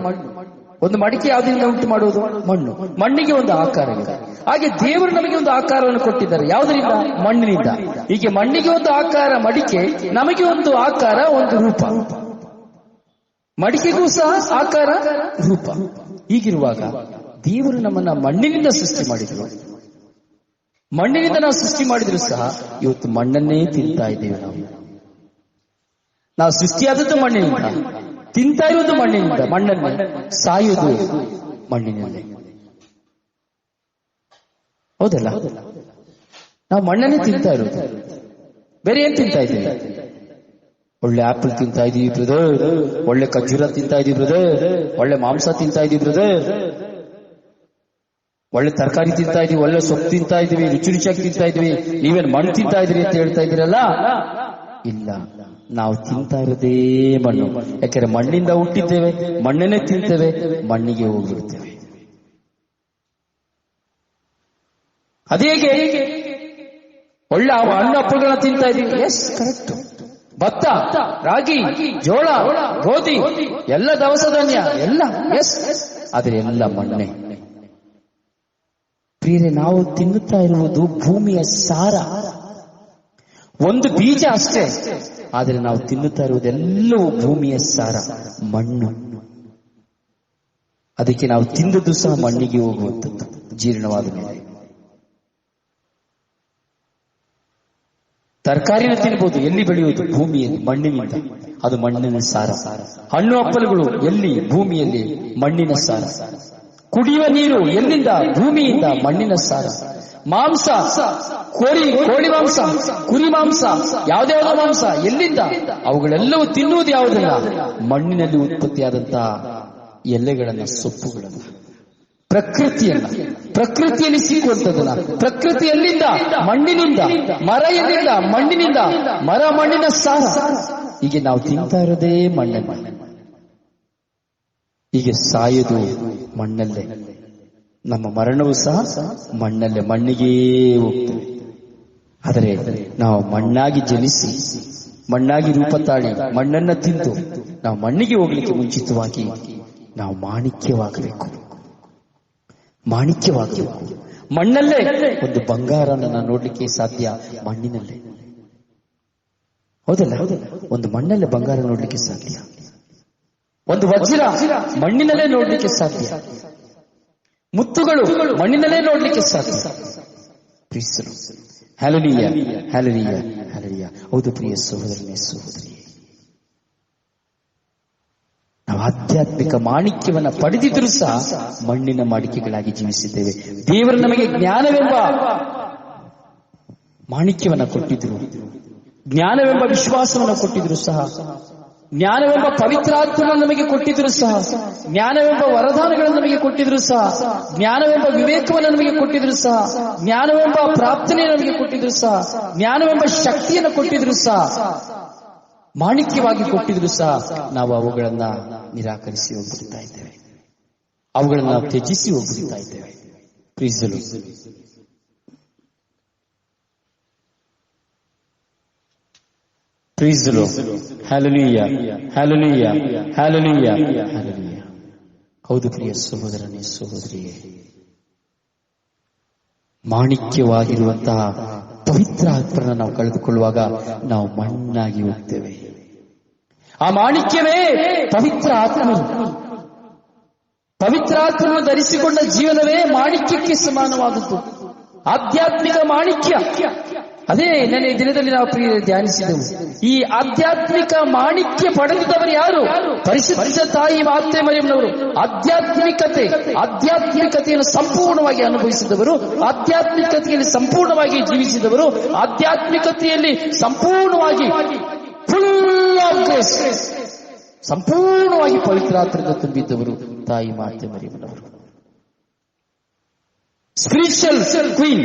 ಒಂದು ಮಡಿಕೆ ಯಾವುದರಿಂದ ಉಂಟು ಮಾಡುವುದು? ಮಣ್ಣು. ಮಣ್ಣಿಗೆ ಒಂದು ಆಕಾರ ಇದೆ. ಹಾಗೆ ದೇವರು ನಮಗೆ ಒಂದು ಆಕಾರವನ್ನು ಕೊಟ್ಟಿದ್ದಾರೆ. ಯಾವುದರಿಂದ? ಮಣ್ಣಿನಿಂದ. ಹೀಗೆ ಮಣ್ಣಿಗೆ ಒಂದು ಆಕಾರ ಮಡಿಕೆ, ನಮಗೆ ಒಂದು ಆಕಾರ, ಒಂದು ರೂಪ. ಮಡಿಕೆಗೂ ಸಹ ಆಕಾರ, ರೂಪ. ಹೀಗಿರುವಾಗ ದೇವರು ನಮ್ಮನ್ನ ಮಣ್ಣಿನಿಂದ ಸೃಷ್ಟಿ ಮಾಡಿದ್ರು. ಮಣ್ಣಿನಿಂದ ನಾವು ಸೃಷ್ಟಿ ಮಾಡಿದ್ರು ಸಹ ಇವತ್ತು ಮಣ್ಣನ್ನೇ ತಿಂತಾ ಇದ್ದೇವೆ. ನಾವು ಸೃಷ್ಟಿಯಾದದ್ದು ಮಣ್ಣಿನಿಂದ, ತಿಂತಾ ಇರುವುದು ಮಣ್ಣಿನಿಂದ, ಮಣ್ಣನ್ನೇ ಸಾಯುವುದು ಮಣ್ಣಿನಲ್ಲೇ. ಹೌದಲ್ಲ? ನಾವು ಮಣ್ಣನ್ನೇ ತಿಂತಾ ಇರೋದು, ಬೇರೆ ಏನ್ ತಿಂತಾ ಇದ್ದೀವಿ? ಒಳ್ಳೆ ಆಪಲ್ ತಿಂತಾ ಇದೀವಿ ಬ್ರದರ್, ಒಳ್ಳೆ ಖರ್ಜೂರ ತಿಂತಾ ಇದೀವಿ ಬ್ರದರ್, ಒಳ್ಳೆ ಮಾಂಸ ತಿಂತಾ ಇದೀವಿ ಬ್ರದರ್, ಒಳ್ಳೆ ತರಕಾರಿ ತಿಂತಾ ಇದೀವಿ, ಒಳ್ಳೆ ಸೊಪ್ಪು ತಿಂತಾ ಇದೀವಿ, ರುಚಿ ರುಚಿಯಾಗಿ ತಿಂತಾ ಇದೀವಿ. ನೀವೇನ್ ಮಣ್ಣು ತಿಂತಾ ಇದ್ರಿ ಅಂತ ಹೇಳ್ತಾ ಇದ್ದೀರಲ್ಲ? ಇಲ್ಲ, ನಾವು ತಿಂತಾ ಇರೋದೇ ಮಣ್ಣು. ಯಾಕೆಂದ್ರೆ ಮಣ್ಣಿಂದ ಹುಟ್ಟಿದ್ದೇವೆ, ಮಣ್ಣನ್ನೇ ತಿಂತೇವೆ, ಮಣ್ಣಿಗೆ ಹೋಗಿರ್ತೇವೆ. ಅದೇಗೆ ಒಳ್ಳೆ ಹಣ್ಣು ಹಪ್ಪಳಗಳನ್ನ ತಿಂತಾ ಇದೀವಿ. Yes, correct. ಭತ್ತ, ರಾಗಿ, ಜೋಳ, ಗೋಧಿ, ಎಲ್ಲ ದವಸ ಧಾನ್ಯ ಎಲ್ಲ, ಎಸ್, ಆದ್ರೆ ಎಲ್ಲ ಮಣ್ಣೆ. ಪ್ರಿಯರೇ, ನಾವು ತಿನ್ನುತ್ತಾ ಇರುವುದು ಭೂಮಿಯ ಸಾರ, ಒಂದು ಬೀಜ ಅಷ್ಟೇ. ಆದರೆ ನಾವು ತಿನ್ನುತ್ತಾ ಇರುವುದೆಲ್ಲವೂ ಭೂಮಿಯ ಸಾರ, ಮಣ್ಣು. ಅದಕ್ಕೆ ನಾವು ತಿಂದದ್ದು ಸಹ ಮಣ್ಣಿಗೆ ಹೋಗುವಂಥದ್ದು ಜೀರ್ಣವಾದ ಮೇಲೆ. ತರಕಾರಿನ ತಿನ್ಬಹುದು, ಎಲ್ಲಿ ಬೆಳೆಯುವುದು? ಭೂಮಿಯಲ್ಲಿ, ಮಣ್ಣಿನಿಂದ. ಅದು ಮಣ್ಣಿನ ಸಾರ. ಹಣ್ಣು ಹಪ್ಪಲುಗಳು ಎಲ್ಲಿ? ಭೂಮಿಯಲ್ಲಿ, ಮಣ್ಣಿನ ಸಾರ. ಕುಡಿಯುವ ನೀರು ಎಲ್ಲಿಂದ? ಭೂಮಿಯಿಂದ, ಮಣ್ಣಿನ ಸಾರ. ಮಾಂಸ, ಕೋಳಿ ಮಾಂಸ, ಕುರಿ ಮಾಂಸ, ಯಾವುದ್ಯಾವುದೋ ಮಾಂಸ ಎಲ್ಲಿಂದ? ಅವುಗಳೆಲ್ಲವೂ ತಿನ್ನುವುದು ಯಾವುದಲ್ಲ? ಮಣ್ಣಿನಲ್ಲಿ ಉತ್ಪತ್ತಿಯಾದಂತಹ ಎಲೆಗಳನ್ನ, ಸೊಪ್ಪುಗಳನ್ನ, ಪ್ರಕೃತಿಯಲ್ಲಿ ಸಿಕ್ಕುವಂಥದ್ದನ್ನ. ಪ್ರಕೃತಿ ಎಲ್ಲಿಂದ? ಮಣ್ಣಿನಿಂದ. ಮರ ಎಲ್ಲಿಂದ? ಮಣ್ಣಿನಿಂದ. ಮರ, ಮಣ್ಣಿನ ಸಾರ. ಹೀಗೆ ನಾವು ತಿಂತಾ ಇರೋದೇ ಮಣ್ಣೆ. ಹೀಗೆ ಸಾಯುವುದು ಮಣ್ಣಲ್ಲೇ. ನಮ್ಮ ಮರಣವೂ ಸಹ ಮಣ್ಣಲ್ಲೇ, ಮಣ್ಣಿಗೆ ಹೋಗ್ತದೆ. ಆದರೆ ನಾವು ಮಣ್ಣಾಗಿ ಜನಿಸಿ, ಮಣ್ಣಾಗಿ ರೂಪ ತಾಳಿ, ಮಣ್ಣನ್ನ ತಿಂದು ನಾವು ಮಣ್ಣಿಗೆ ಹೋಗ್ಲಿಕ್ಕೆ ಮುಂಚಿತವಾಗಿ ನಾವು ಮಾಣಿಕ್ಯವಾಗಬೇಕು. ಮಣ್ಣಲ್ಲೇ ಒಂದು ಬಂಗಾರನ ನಾವು ನೋಡ್ಲಿಕ್ಕೆ ಸಾಧ್ಯ, ಮಣ್ಣಿನಲ್ಲೇ. ಹೌದಲ್ಲ? ಒಂದು ಮಣ್ಣಲ್ಲೇ ಬಂಗಾರ ನೋಡ್ಲಿಕ್ಕೆ ಸಾಧ್ಯ. ಒಂದು ವಜ್ರ ಮಣ್ಣಿನಲ್ಲೇ ನೋಡ್ಲಿಕ್ಕೆ ಸಾಧ್ಯ. ಮುತ್ತುಗಳು ಮಣ್ಣಿನಲ್ಲೇ ನೋಡ್ಲಿಕ್ಕೆ ಸಾಧ್ಯ. ಹಲ್ಲೆಲೂಯಾ, ಹಲ್ಲೆಲೂಯಾ, ಹಲ್ಲೆಲೂಯಾ. ಹೌದು ಪ್ರಿಯ ಸಹೋದರನೇ, ಸಹೋದರಿ, ನಾವು ಆಧ್ಯಾತ್ಮಿಕ ಮಾಣಿಕ್ಯವನ್ನ ಪಡೆದಿದ್ರೂ ಸಹ ಮಣ್ಣಿನ ಮಾಣಿಕ್ಯಗಳಾಗಿ ಜೀವಿಸಿದ್ದೇವೆ. ದೇವರು ನಮಗೆ ಜ್ಞಾನವೆಂಬ ಮಾಣಿಕ್ಯವನ್ನ ಕೊಟ್ಟಿದ್ರು, ಜ್ಞಾನವೆಂಬ ವಿಶ್ವಾಸವನ್ನು ಕೊಟ್ಟಿದ್ರು ಸಹ ಜ್ಞಾನವೆಂಬ ಪವಿತ್ರಾತ್ಮವನ್ನು ನಮಗೆ ಕೊಟ್ಟಿದ್ರು ಸಹ, ಜ್ಞಾನವೆಂಬ ವರದಾನಗಳನ್ನು ನಮಗೆ ಕೊಟ್ಟಿದ್ರು ಸಹ, ಜ್ಞಾನವೆಂಬ ವಿವೇಕವನ್ನು ನಮಗೆ ಕೊಟ್ಟಿದ್ರು ಸಹ, ಜ್ಞಾನವೆಂಬ ಪ್ರಾರ್ಥನೆಯನ್ನು ನಮಗೆ ಕೊಟ್ಟಿದ್ರು ಸಹ, ಜ್ಞಾನವೆಂಬ ಶಕ್ತಿಯನ್ನು ಕೊಟ್ಟಿದ್ರು ಸಹ, ಮಾಣಿಕ್ಯವಾಗಿ ಕೊಟ್ಟಿದ್ರು ಸಹ ನಾವು ಅವುಗಳನ್ನ ನಿರಾಕರಿಸಿ ಹೋಗ್ಬಿಡ್ತಾ ಇದ್ದೇವೆ, ಅವುಗಳನ್ನ ತ್ಯಜಿಸಿ ಹೋಗ್ಬಿಡ್ತಾ ಇದ್ದೇವೆ. Praise the Lord. Praise the Lord. Hallelujah. Hallelujah. Hallelujah. Hallelujah. ಹೌದು ಪ್ರಿಯ ಸಹೋದರನೇ ಸಹೋದರಿಯೇ, ಮಾಣಿಕ್ಯವಾಗಿರುವಂತಹ ಪವಿತ್ರ ಆತ್ಮನ ನಾವು ಕಳೆದುಕೊಳ್ಳುವಾಗ ನಾವು ಮಣ್ಣಾಗಿ ಹೋಗ್ತೇವೆ. ಆ ಮಾಣಿಕ್ಯವೇ ಪವಿತ್ರ ಆತ್ಮ. ಪವಿತ್ರ ಆತ್ಮವನ್ನು ಧರಿಸಿಕೊಂಡ ಜೀವನವೇ ಮಾಣಿಕ್ಯಕ್ಕೆ ಸಮಾನವಾದದ್ದು, ಆಧ್ಯಾತ್ಮಿಕ ಮಾಣಿಕ್ಯ. ಅದೇ ನೆನೆ ದಿನದಲ್ಲಿ ನಾವು ಧ್ಯಾನಿಸಿದೆವು. ಈ ಆಧ್ಯಾತ್ಮಿಕ ಮಾಣಿಕ್ಯ ಪಡೆದಿದ್ದವರು ಯಾರು? ಪರಿಶುದ್ಧ ತಾಯಿ ಮಾತೆ ಮರಿಯಮ್ಮನವರು. ಆಧ್ಯಾತ್ಮಿಕತೆಯನ್ನು ಸಂಪೂರ್ಣವಾಗಿ ಅನುಭವಿಸಿದವರು, ಆಧ್ಯಾತ್ಮಿಕತೆಯಲ್ಲಿ ಸಂಪೂರ್ಣವಾಗಿ ಜೀವಿಸಿದವರು, ಆಧ್ಯಾತ್ಮಿಕತೆಯಲ್ಲಿ ಸಂಪೂರ್ಣವಾಗಿ ಫುಲ್ ಆಫ್ ಗ್ರೇಸ್, ಸಂಪೂರ್ಣವಾಗಿ ಪವಿತ್ರಾತ್ಮದಿಂದ ತುಂಬಿದ್ದವರು ತಾಯಿ ಮಾತೆ ಮರಿಯಮ್ಮನವರು. ಸ್ಪಿರಿಚುವಲ್ ಕ್ವೀನ್,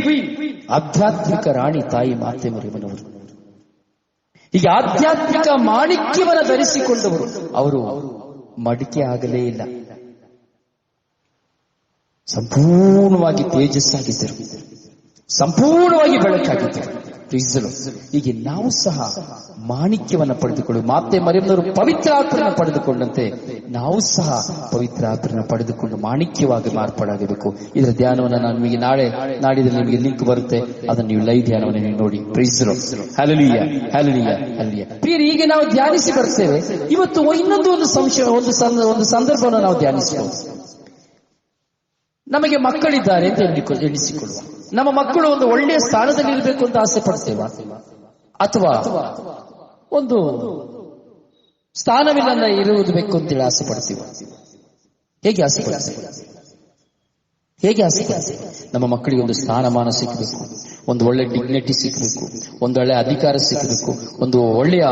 ಆಧ್ಯಾತ್ಮಿಕ ರಾಣಿ ತಾಯಿ ಮಾತೆ ಮರಿಯಮ್ಮನವರು. ಈಗ ಆಧ್ಯಾತ್ಮಿಕ ಮಾಣಿಕ್ಯವನ್ನು ಧರಿಸಿಕೊಂಡವರು ಅವರು ಮಡಿಕೆ ಆಗಲೇ ಇಲ್ಲ, ಸಂಪೂರ್ಣವಾಗಿ ತೇಜಸ್ಸಾಗಿದ್ದರು, ಸಂಪೂರ್ಣವಾಗಿ ಬೆಳಕಾಗಿದ್ದರು. ಹೀಗೆ ನಾವು ಸಹ ಮಾಣಿಕ್ಯವನ್ನು ಪಡೆದುಕೊಳ್ಳು. ಮಾತೆ ಮರಿಯಮ್ಮನವರು ಪವಿತ್ರ ಆತ್ಮನ ಪಡೆದುಕೊಂಡಂತೆ ನಾವು ಸಹ ಪವಿತ್ರ ಆತ್ಮನ ಪಡೆದುಕೊಂಡು ಮಾಣಿಕ್ಯವಾಗಿ ಮಾರ್ಪಾಡಾಗಬೇಕು. ಇದರ ಧ್ಯಾನವನ್ನು ನಾನು ನಿಮಗೆ ನಾಡಿದಲ್ಲಿ ನಿಮಗೆ ಲಿಂಕ್ ಬರುತ್ತೆ, ಅದನ್ನು ನೀವು ಲೈವ್ ಧ್ಯಾನವನ್ನು ನೀವು ನೋಡಿ. Praise the lord. Hallelujah, hallelujah, hallelujah. ಪ್ರಿಯರೇ, ಹೀಗೆ ನಾವು ಧ್ಯಾನಿಸಿ ಬರ್ತೇವೆ. ಇವತ್ತು ಒಂದು ಸಂಶಯ, ಒಂದು ಸಂದರ್ಭವನ್ನು ನಾವು ಧ್ಯಾನಿಸಬಹುದು. ನಮಗೆ ಮಕ್ಕಳಿದ್ದಾರೆ ಅಂತ ಎಣಿಸಿಕೊಳ್ಳುವ. ನಮ್ಮ ಮಕ್ಕಳು ಒಂದು ಒಳ್ಳೆಯ ಸ್ಥಾನದಲ್ಲಿ ಇರಬೇಕು ಅಂತ ಆಸೆ ಪಡ್ತೇವ, ಅಥವಾ ಒಂದು ಸ್ಥಾನವಿಲ್ಲ ಇರುವುದು ಬೇಕು ಅಂತೇಳಿ ಆಸೆ ಪಡ್ತೀವ? ಹೇಗೆ ಆಸೆ ಪಡ್ತೇವೆ? ನಮ್ಮ ಮಕ್ಕಳಿಗೆ ಒಂದು ಸ್ಥಾನಮಾನ ಸಿಕ್ಕಬೇಕು, ಒಂದು ಒಳ್ಳೆ ಡಿಗ್ನಿಟಿ ಸಿಕ್ಕಬೇಕು, ಒಂದು ಒಳ್ಳೆ ಅಧಿಕಾರ ಸಿಕ್ಕಬೇಕು, ಒಂದು ಒಳ್ಳೆಯ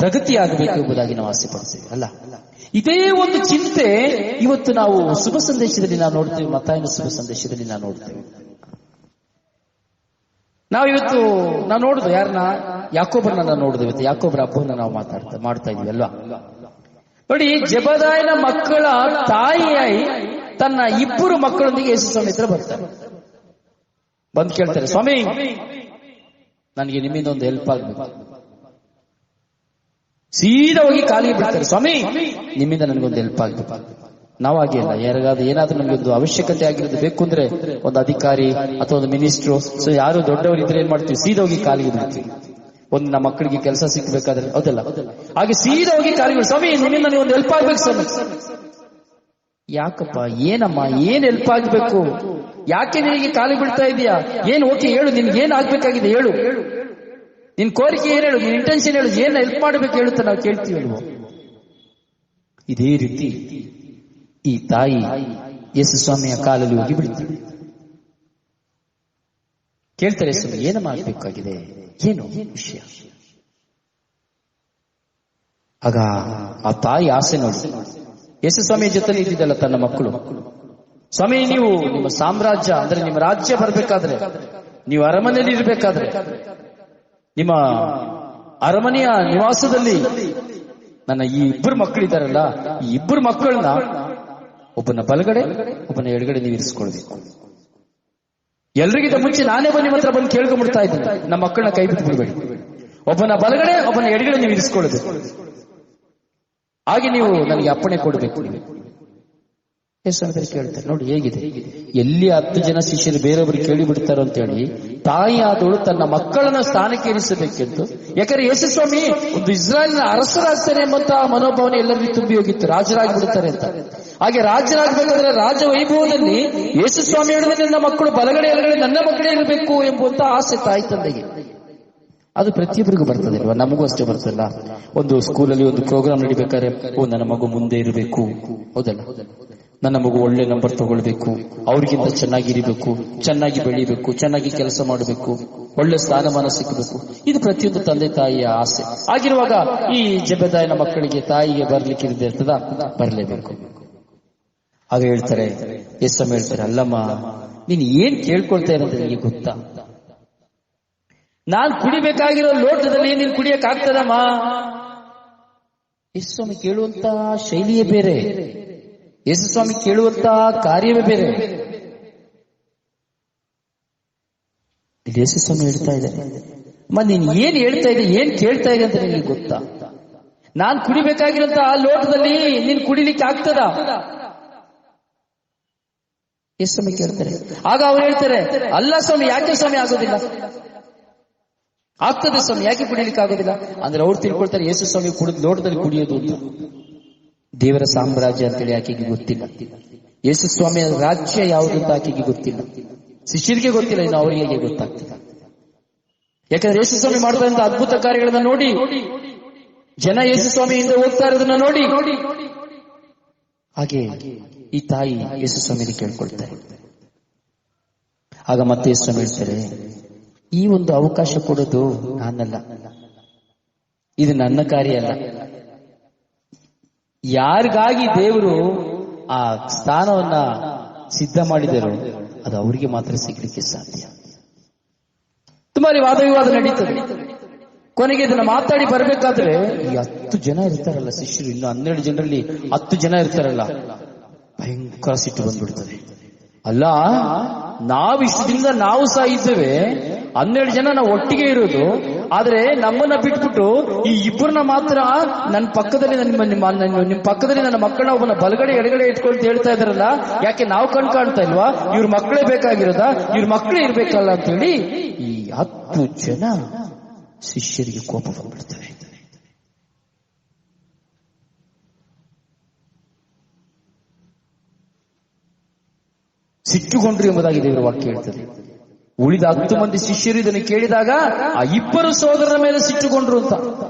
ಪ್ರಗತಿ ಆಗಬೇಕು ಎಂಬುದಾಗಿ ನಾವು ಆಸೆ ಪಡ್ತೇವೆ ಅಲ್ಲ? ಇದೇ ಒಂದು ಚಿಂತೆ ಇವತ್ತು ನಾವು ಶುಭ ಸಂದೇಶದಲ್ಲಿ ನಾವು ನೋಡ್ತೇವೆ. ಮತ್ತಾಯನ ಶುಭ ಸಂದೇಶದಲ್ಲಿ ನಾವು ನೋಡ್ತೇವೆ. ನಾವು ನೋಡುದು ಯಾರನ್ನ? ಯಾಕೋಬರನ್ನ ನೋಡುದು. ಇವತ್ತು ಯಾಕೋಬರ ಹಬ್ಬವನ್ನ ನಾವು ಮಾಡ್ತಾ ಇದೀವಿ ಅಲ್ವಾ? ನೋಡಿ, ಜೆಬದಾಯನ ಮಕ್ಕಳ ತಾಯಿಯಾಗಿ ತನ್ನ ಇಬ್ಬರು ಮಕ್ಕಳೊಂದಿಗೆ ಯೇಸು ಸ್ವಾಮಿ ಹತ್ರ ಬರ್ತಾರೆ. ಬಂದು ಕೇಳ್ತಾರೆ, ಸ್ವಾಮಿ ನನಗೆ ನಿಮ್ಮಿಂದ ಒಂದು ಹೆಲ್ಪ್ ಆಗ್ಬೇಕು. ಸೀದಾ ಹೋಗಿ ಕಾಲಿಗೆ ಬಿಡ್ತಾರೆ, ಸ್ವಾಮಿ ನಿಮ್ಮಿಂದ ನನಗೊಂದು ಹೆಲ್ಪ್ ಆಗ್ಬೇಕು. ನಾವಾಗೆ ಅಲ್ಲ, ಯಾರಿಗಾದ್ರೂ ಏನಾದ್ರೂ ನಮ್ಗೊಂದು ಅವಶ್ಯಕತೆ ಆಗಿರೋದು ಬೇಕು ಅಂದ್ರೆ ಒಂದು ಅಧಿಕಾರಿ ಅಥವಾ ಒಂದು ಮಿನಿಸ್ಟ್ರು, ಸೊ ಯಾರು ದೊಡ್ಡವರು ಇದ್ರೆ ಏನ್ ಮಾಡ್ತೀವಿ? ಸೀದಾ ಹೋಗಿ ಕಾಲಿಗೆ ಬಿಡ್ತೀವಿ. ಒಂದು ನಮ್ಮ ಮಕ್ಕಳಿಗೆ ಕೆಲಸ ಸಿಕ್ಬೇಕಾದ್ರೆ ಹೌದಲ್ಲ, ಹಾಗೆ ಸೀದಾ ಹೋಗಿ ಕಾಲಿಗೆ ಬಿಡ್ತೀವಿ. ಸ್ವಾಮಿ ನಿಮ್ಮಿಂದ ನನಗೊಂದು ಹೆಲ್ಪ್ ಆಗ್ಬೇಕು ಸ್ವಾಮಿ. ಯಾಕಪ್ಪ, ಏನಮ್ಮ, ಏನ್ ಹೆಲ್ಪ್ ಆಗ್ಬೇಕು? ಯಾಕೆ ನಿನಗೆ ಕಾಲಿಗೆ ಬಿಡ್ತಾ ಇದೀಯಾ? ಏನ್ ಓಕೆ ಹೇಳು, ನಿನ್ಗೆ ಏನ್ ಆಗ್ಬೇಕಾಗಿದೆ ಹೇಳು, ನಿನ್ ಕೋರಿಕೆ ಏನ್ ಹೇಳು, ನಿನ್ ಇಂಟೆನ್ಷನ್ ಹೇಳು, ಏನ್ ಹೆಲ್ಪ್ ಮಾಡ್ಬೇಕು ಹೇಳುತ್ತಾ ನಾವು ಕೇಳ್ತೀವಿ ಅಲ್ವೋ? ಇದೇ ರೀತಿ ಈ ತಾಯಿ ಯೇಸು ಸ್ವಾಮಿಯ ಕಾಲಲ್ಲಿ ಹೋಗಿ ಬಿಡ್ತೀವಿ. ಕೇಳ್ತಾರೆ, ಸ್ವಾಮಿ ಏನು ಮಾಡಬೇಕಾಗಿದೆ, ಏನು ವಿಷಯ? ಆಗ ಆ ತಾಯಿ ಆಸೆ ನೋಡಿ, ಯೇಸು ಸ್ವಾಮಿಯ ಜೊತೆ ಇದ್ದಿದ್ದಲ್ಲ ತನ್ನ ಮಕ್ಕಳು. ಸ್ವಾಮಿ ನೀವು ನಿಮ್ಮ ಸಾಮ್ರಾಜ್ಯ ಅಂದ್ರೆ ನಿಮ್ಮ ರಾಜ್ಯ ಬರ್ಬೇಕಾದ್ರೆ, ನೀವು ಅರಮನೆಯಲ್ಲಿ ಇರ್ಬೇಕಾದ್ರೆ, ನಿಮ್ಮ ಅರಮನೆಯ ನಿವಾಸದಲ್ಲಿ ನನ್ನ ಈ ಇಬ್ಬರು ಮಕ್ಕಳಿದ್ದಾರಲ್ಲ, ಈ ಇಬ್ಬರು ಮಕ್ಕಳನ್ನ ಒಬ್ಬನ ಬಲಗಡೆ ಒಬ್ಬನ ಎಡಗಡೆ ನೀವು ಇರಿಸ್ಕೊಳ್ಬೇಕು. ಎಲ್ರಿಗಿಂತ ಮುಂಚೆ ನಾನೇ ನಿಮ್ಮ ಹತ್ರ ಬಂದು ಕೇಳ್ಕೊಂಡ್ಬಿಡ್ತಾ ಇದ್ದೀನಿ, ನಮ್ಮ ಮಕ್ಕಳನ್ನ ಕೈ ಬಿಟ್ಟು ಬಿಡಬೇಡಿ. ಒಬ್ಬನ ಬಲಗಡೆ ಒಬ್ಬನ ಎಡಗಡೆ ನೀವು ಇರಿಸ್ಕೊಳ್ಬೇಕು. ಹಾಗೆ ನೀವು ನನಗೆ ಅಪ್ಪಣೆ ಕೊಡಬೇಕು. ಕೇಳ್ತಾರೆ, ನೋಡಿ ಹೇಗಿದೆ, ಎಲ್ಲಿ 10 ಜನ ಶಿಷ್ಯರು ಬೇರೆಯವರು ಕೇಳಿಬಿಡ್ತಾರೋ ಅಂತೇಳಿ ತಾಯಿ ಆದವಳು ತನ್ನ ಮಕ್ಕಳನ್ನ ಸ್ಥಾನಕ್ಕೆ ಇರಿಸಬೇಕೆಂದು. ಯಾಕಂದ್ರೆ ಯೇಸು ಸ್ವಾಮಿ ಒಂದು ಇಸ್ರಾಯೇಲಿನ ಅರಸರಾಗ್ತಾರೆ ಎಂಬಂತಹ ಮನೋಭಾವನೆ ಎಲ್ಲರಿಗೂ ತುಂಬಿ ಹೋಗಿತ್ತು, ರಾಜರಾಗಿ ಬಿಡ್ತಾರೆ ಅಂತ. ಹಾಗೆ ರಾಜರಾಗಬೇಕಾದ್ರೆ ರಾಜ ವೈಭವದಲ್ಲಿ ಯೇಸು ಸ್ವಾಮಿ ಹೇಳಿದ್ರೆ ನನ್ನ ಮಕ್ಕಳು ಬಲಗಡೆ ಎಡಗಡೆ ನನ್ನ ಮಕ್ಕಳೇ ಇರಬೇಕು ಎಂಬುವಂತ ಆಸೆ ತಾಯಿ ತಂದೆಗೆ. ಅದು ಪ್ರತಿಯೊಬ್ಬರಿಗೂ ಬರ್ತದೆ ಅಲ್ವಾ? ನಮಗೂ ಅಷ್ಟೇ ಬರ್ತಲ್ಲ. ಒಂದು ಸ್ಕೂಲಲ್ಲಿ ಒಂದು ಪ್ರೋಗ್ರಾಮ್ ನಡಿಬೇಕಾದ್ರೆ ನನ್ನ ಮಗು ಮುಂದೆ ಇರಬೇಕು, ಹೌದಲ್ಲ? ನನ್ನ ಮಗು ಒಳ್ಳೆ ನಂಬರ್ ತಗೊಳ್ಬೇಕು, ಅವ್ರಿಗಿಂತ ಚೆನ್ನಾಗಿರಬೇಕು, ಚೆನ್ನಾಗಿ ಬೆಳಿಬೇಕು, ಚೆನ್ನಾಗಿ ಕೆಲಸ ಮಾಡಬೇಕು, ಒಳ್ಳೆ ಸ್ಥಾನಮಾನ ಸಿಕ್ಕಬೇಕು. ಇದು ಪ್ರತಿಯೊಂದು ತಂದೆ ತಾಯಿಯ ಆಸೆ. ಆಗಿರುವಾಗ ಈ ಜೆಬೆದಾಯನ ಮಕ್ಕಳಿಗೆ ತಾಯಿಗೆ ಬರ್ಲಿಕ್ಕೆ ಇರ್ತದ, ಬರಲೇಬೇಕು. ಆಗ ಹೇಳ್ತಾರೆ, ಯೇಸಮ್ಮ ಹೇಳ್ತಾರೆ, ಅಲ್ಲಮ್ಮ ನೀನ್ ಏನ್ ಕೇಳ್ಕೊಳ್ತಾ ಇರೋದು ನನಗೆ ಗೊತ್ತಾ? ನಾನ್ ಕುಡಿಬೇಕಾಗಿರೋ ಲೋಟದಲ್ಲಿ ನೀನ್ ಕುಡಿಯಕ್ಕಾಗ್ತದಮ್ಮ? ಯೇಸುಸ್ವಾಮಿ ಕೇಳುವಂತ ಶೈಲಿಯೇ ಬೇರೆ, ಯೇಸುಸ್ವಾಮಿ ಕೇಳುವಂತ ಕಾರ್ಯವೇ ಬೇರೆ. ಯೇಸುಸ್ವಾಮಿ ಹೇಳ್ತಾ ಇದ್ದಾರೆ, ನೀನ್ ಏನ್ ಹೇಳ್ತಾ ಇದೆ, ಏನ್ ಕೇಳ್ತಾ ಇದೆ ಅಂತ ನಿನಗೆ ಗೊತ್ತಾ? ನಾನ್ ಕುಡಿಬೇಕಾಗಿರೋಂತ ಆ ಲೋಟದಲ್ಲಿ ನೀನ್ ಕುಡಿಲಿಕ್ಕೆ ಆಗ್ತದ? ಯೇಸುಸ್ವಾಮಿ ಕೇಳ್ತಾರೆ. ಆಗ ಅವ್ರು ಹೇಳ್ತಾರೆ, ಅಲ್ಲ ಸ್ವಾಮಿ, ಯಾಕೆ ಸ್ವಾಮಿ ಆಗೋದಿಲ್ಲ? ಆಗ್ತದೆ ಸ್ವಾಮಿ, ಯಾಕೆ ಕುಡಿಲಿಕ್ಕೆ ಆಗೋದಿಲ್ಲ? ಅಂದ್ರೆ ಅವ್ರು ತಿಳ್ಕೊಳ್ತಾರೆ, ಯೇಸುಸ್ವಾಮಿ ಕುಡಿದ ಲೋಟದಲ್ಲಿ ಕುಡಿಯೋದು ಅಂತ ದೇವರ ಸಾಮ್ರಾಜ್ಯ ಅಂತೇಳಿ ಆಕೆಗೆ ಗೊತ್ತಿಲ್ಲ. ಯೇಸುಸ್ವಾಮಿಯ ರಾಜ್ಯ ಯಾವುದು ಅಂತ ಆಕೆಗೆ ಗೊತ್ತಿಲ್ಲ. ಶಿಷ್ಯರಿಗೆ ಗೊತ್ತಿಲ್ಲ, ಇನ್ನು ಅವರಿಗೆ ಗೊತ್ತಾಗ್ತದೆ. ಯಾಕಂದ್ರೆ ಯೇಸುಸ್ವಾಮಿ ಮಾಡ್ತಾ ಇದ್ದ ಅದ್ಭುತ ಕಾರ್ಯಗಳನ್ನ ನೋಡಿ, ಜನ ಯೇಸುಸ್ವಾಮಿಯಿಂದ ಹೋಗ್ತಾ ಇರೋದನ್ನ ನೋಡಿ, ಹಾಗೆ ಈ ತಾಯಿ ಯೇಸುಸ್ವಾಮಿಗೆ ಕೇಳ್ಕೊಳ್ತಾರೆ. ಆಗ ಮತ್ತೆ ಯೇಸುಸ್ವಾಮಿ ಹೇಳ್ತಾರೆ, ಈ ಒಂದು ಅವಕಾಶ ಕೊಡೋದು ನಾನಲ್ಲ, ಇದು ನನ್ನ ಕಾರ್ಯ ಅಲ್ಲ. ಯಾರಿಗಾಗಿ ದೇವರು ಆ ಸ್ಥಾನವನ್ನ ಸಿದ್ಧ ಮಾಡಿದರು ಅದು ಅವರಿಗೆ ಮಾತ್ರ ಸಿಗ್ಲಿಕ್ಕೆ ಸಾಧ್ಯ. ತುಂಬಾ ವಾದ ವಿವಾದ ನಡೀತದೆ. ಕೊನೆಗೆ ಇದನ್ನ ಮಾತಾಡಿ ಬರ್ಬೇಕಾದ್ರೆ ಈ 10 ಜನ ಇರ್ತಾರಲ್ಲ ಶಿಷ್ಯರು, ಇನ್ನು 12 ಜನರಲ್ಲಿ 10 ಜನ ಇರ್ತಾರಲ್ಲ, ಭಯಂಕರ ಸಿಟ್ಟು ಬಂದ್ಬಿಡ್ತದೆ. ಅಲ್ಲ, ನಾವಿಷ್ಟದಿಂದ ನಾವು ಸಹ ಇದ್ದೇವೆ, 12 ಜನ ನಾವು ಒಟ್ಟಿಗೆ ಇರೋದು, ಆದ್ರೆ ನಮ್ಮನ್ನ ಬಿಟ್ಬಿಟ್ಟು ಈ ಇಬ್ಬರನ್ನ ಮಾತ್ರ ನನ್ನ ಪಕ್ಕದಲ್ಲಿ ನಿಮ್ ಪಕ್ಕದಲ್ಲಿ ನನ್ನ ಮಕ್ಕಳನ್ನ ಒಬ್ಬನ ಬಲಗಡೆ ಎಡಗಡೆ ಇಟ್ಕೊಳ್ತ ಹೇಳ್ತಾ ಇದಾರಲ್ಲ, ಯಾಕೆ ನಾವು ಕಣ್ ಕಾಣ್ತಾ ಇಲ್ವಾ? ಇವ್ರ ಮಕ್ಕಳೇ ಬೇಕಾಗಿರೋದಾ? ಇವ್ರ ಮಕ್ಕಳೇ ಇರ್ಬೇಕಲ್ಲ ಅಂತ ಹೇಳಿ ಈ 10 ಜನ ಶಿಷ್ಯರಿಗೆ ಕೋಪ ಬಂದ್ಬಿಡ್ತವೆ. ಸಿಟ್ಟುಕೊಂಡ್ರು ಎಂಬುದಾಗಿ ದೇವರ ವಾಕ್ಯ ಹೇಳ್ತದೆ. ಉಳಿದ 10 ಮಂದಿ ಶಿಷ್ಯರು ಇದನ್ನು ಕೇಳಿದಾಗ ಆ 2 ಸಹೋದರರ ಮೇಲೆ ಸಿಟ್ಟುಕೊಂಡ್ರು ಅಂತ.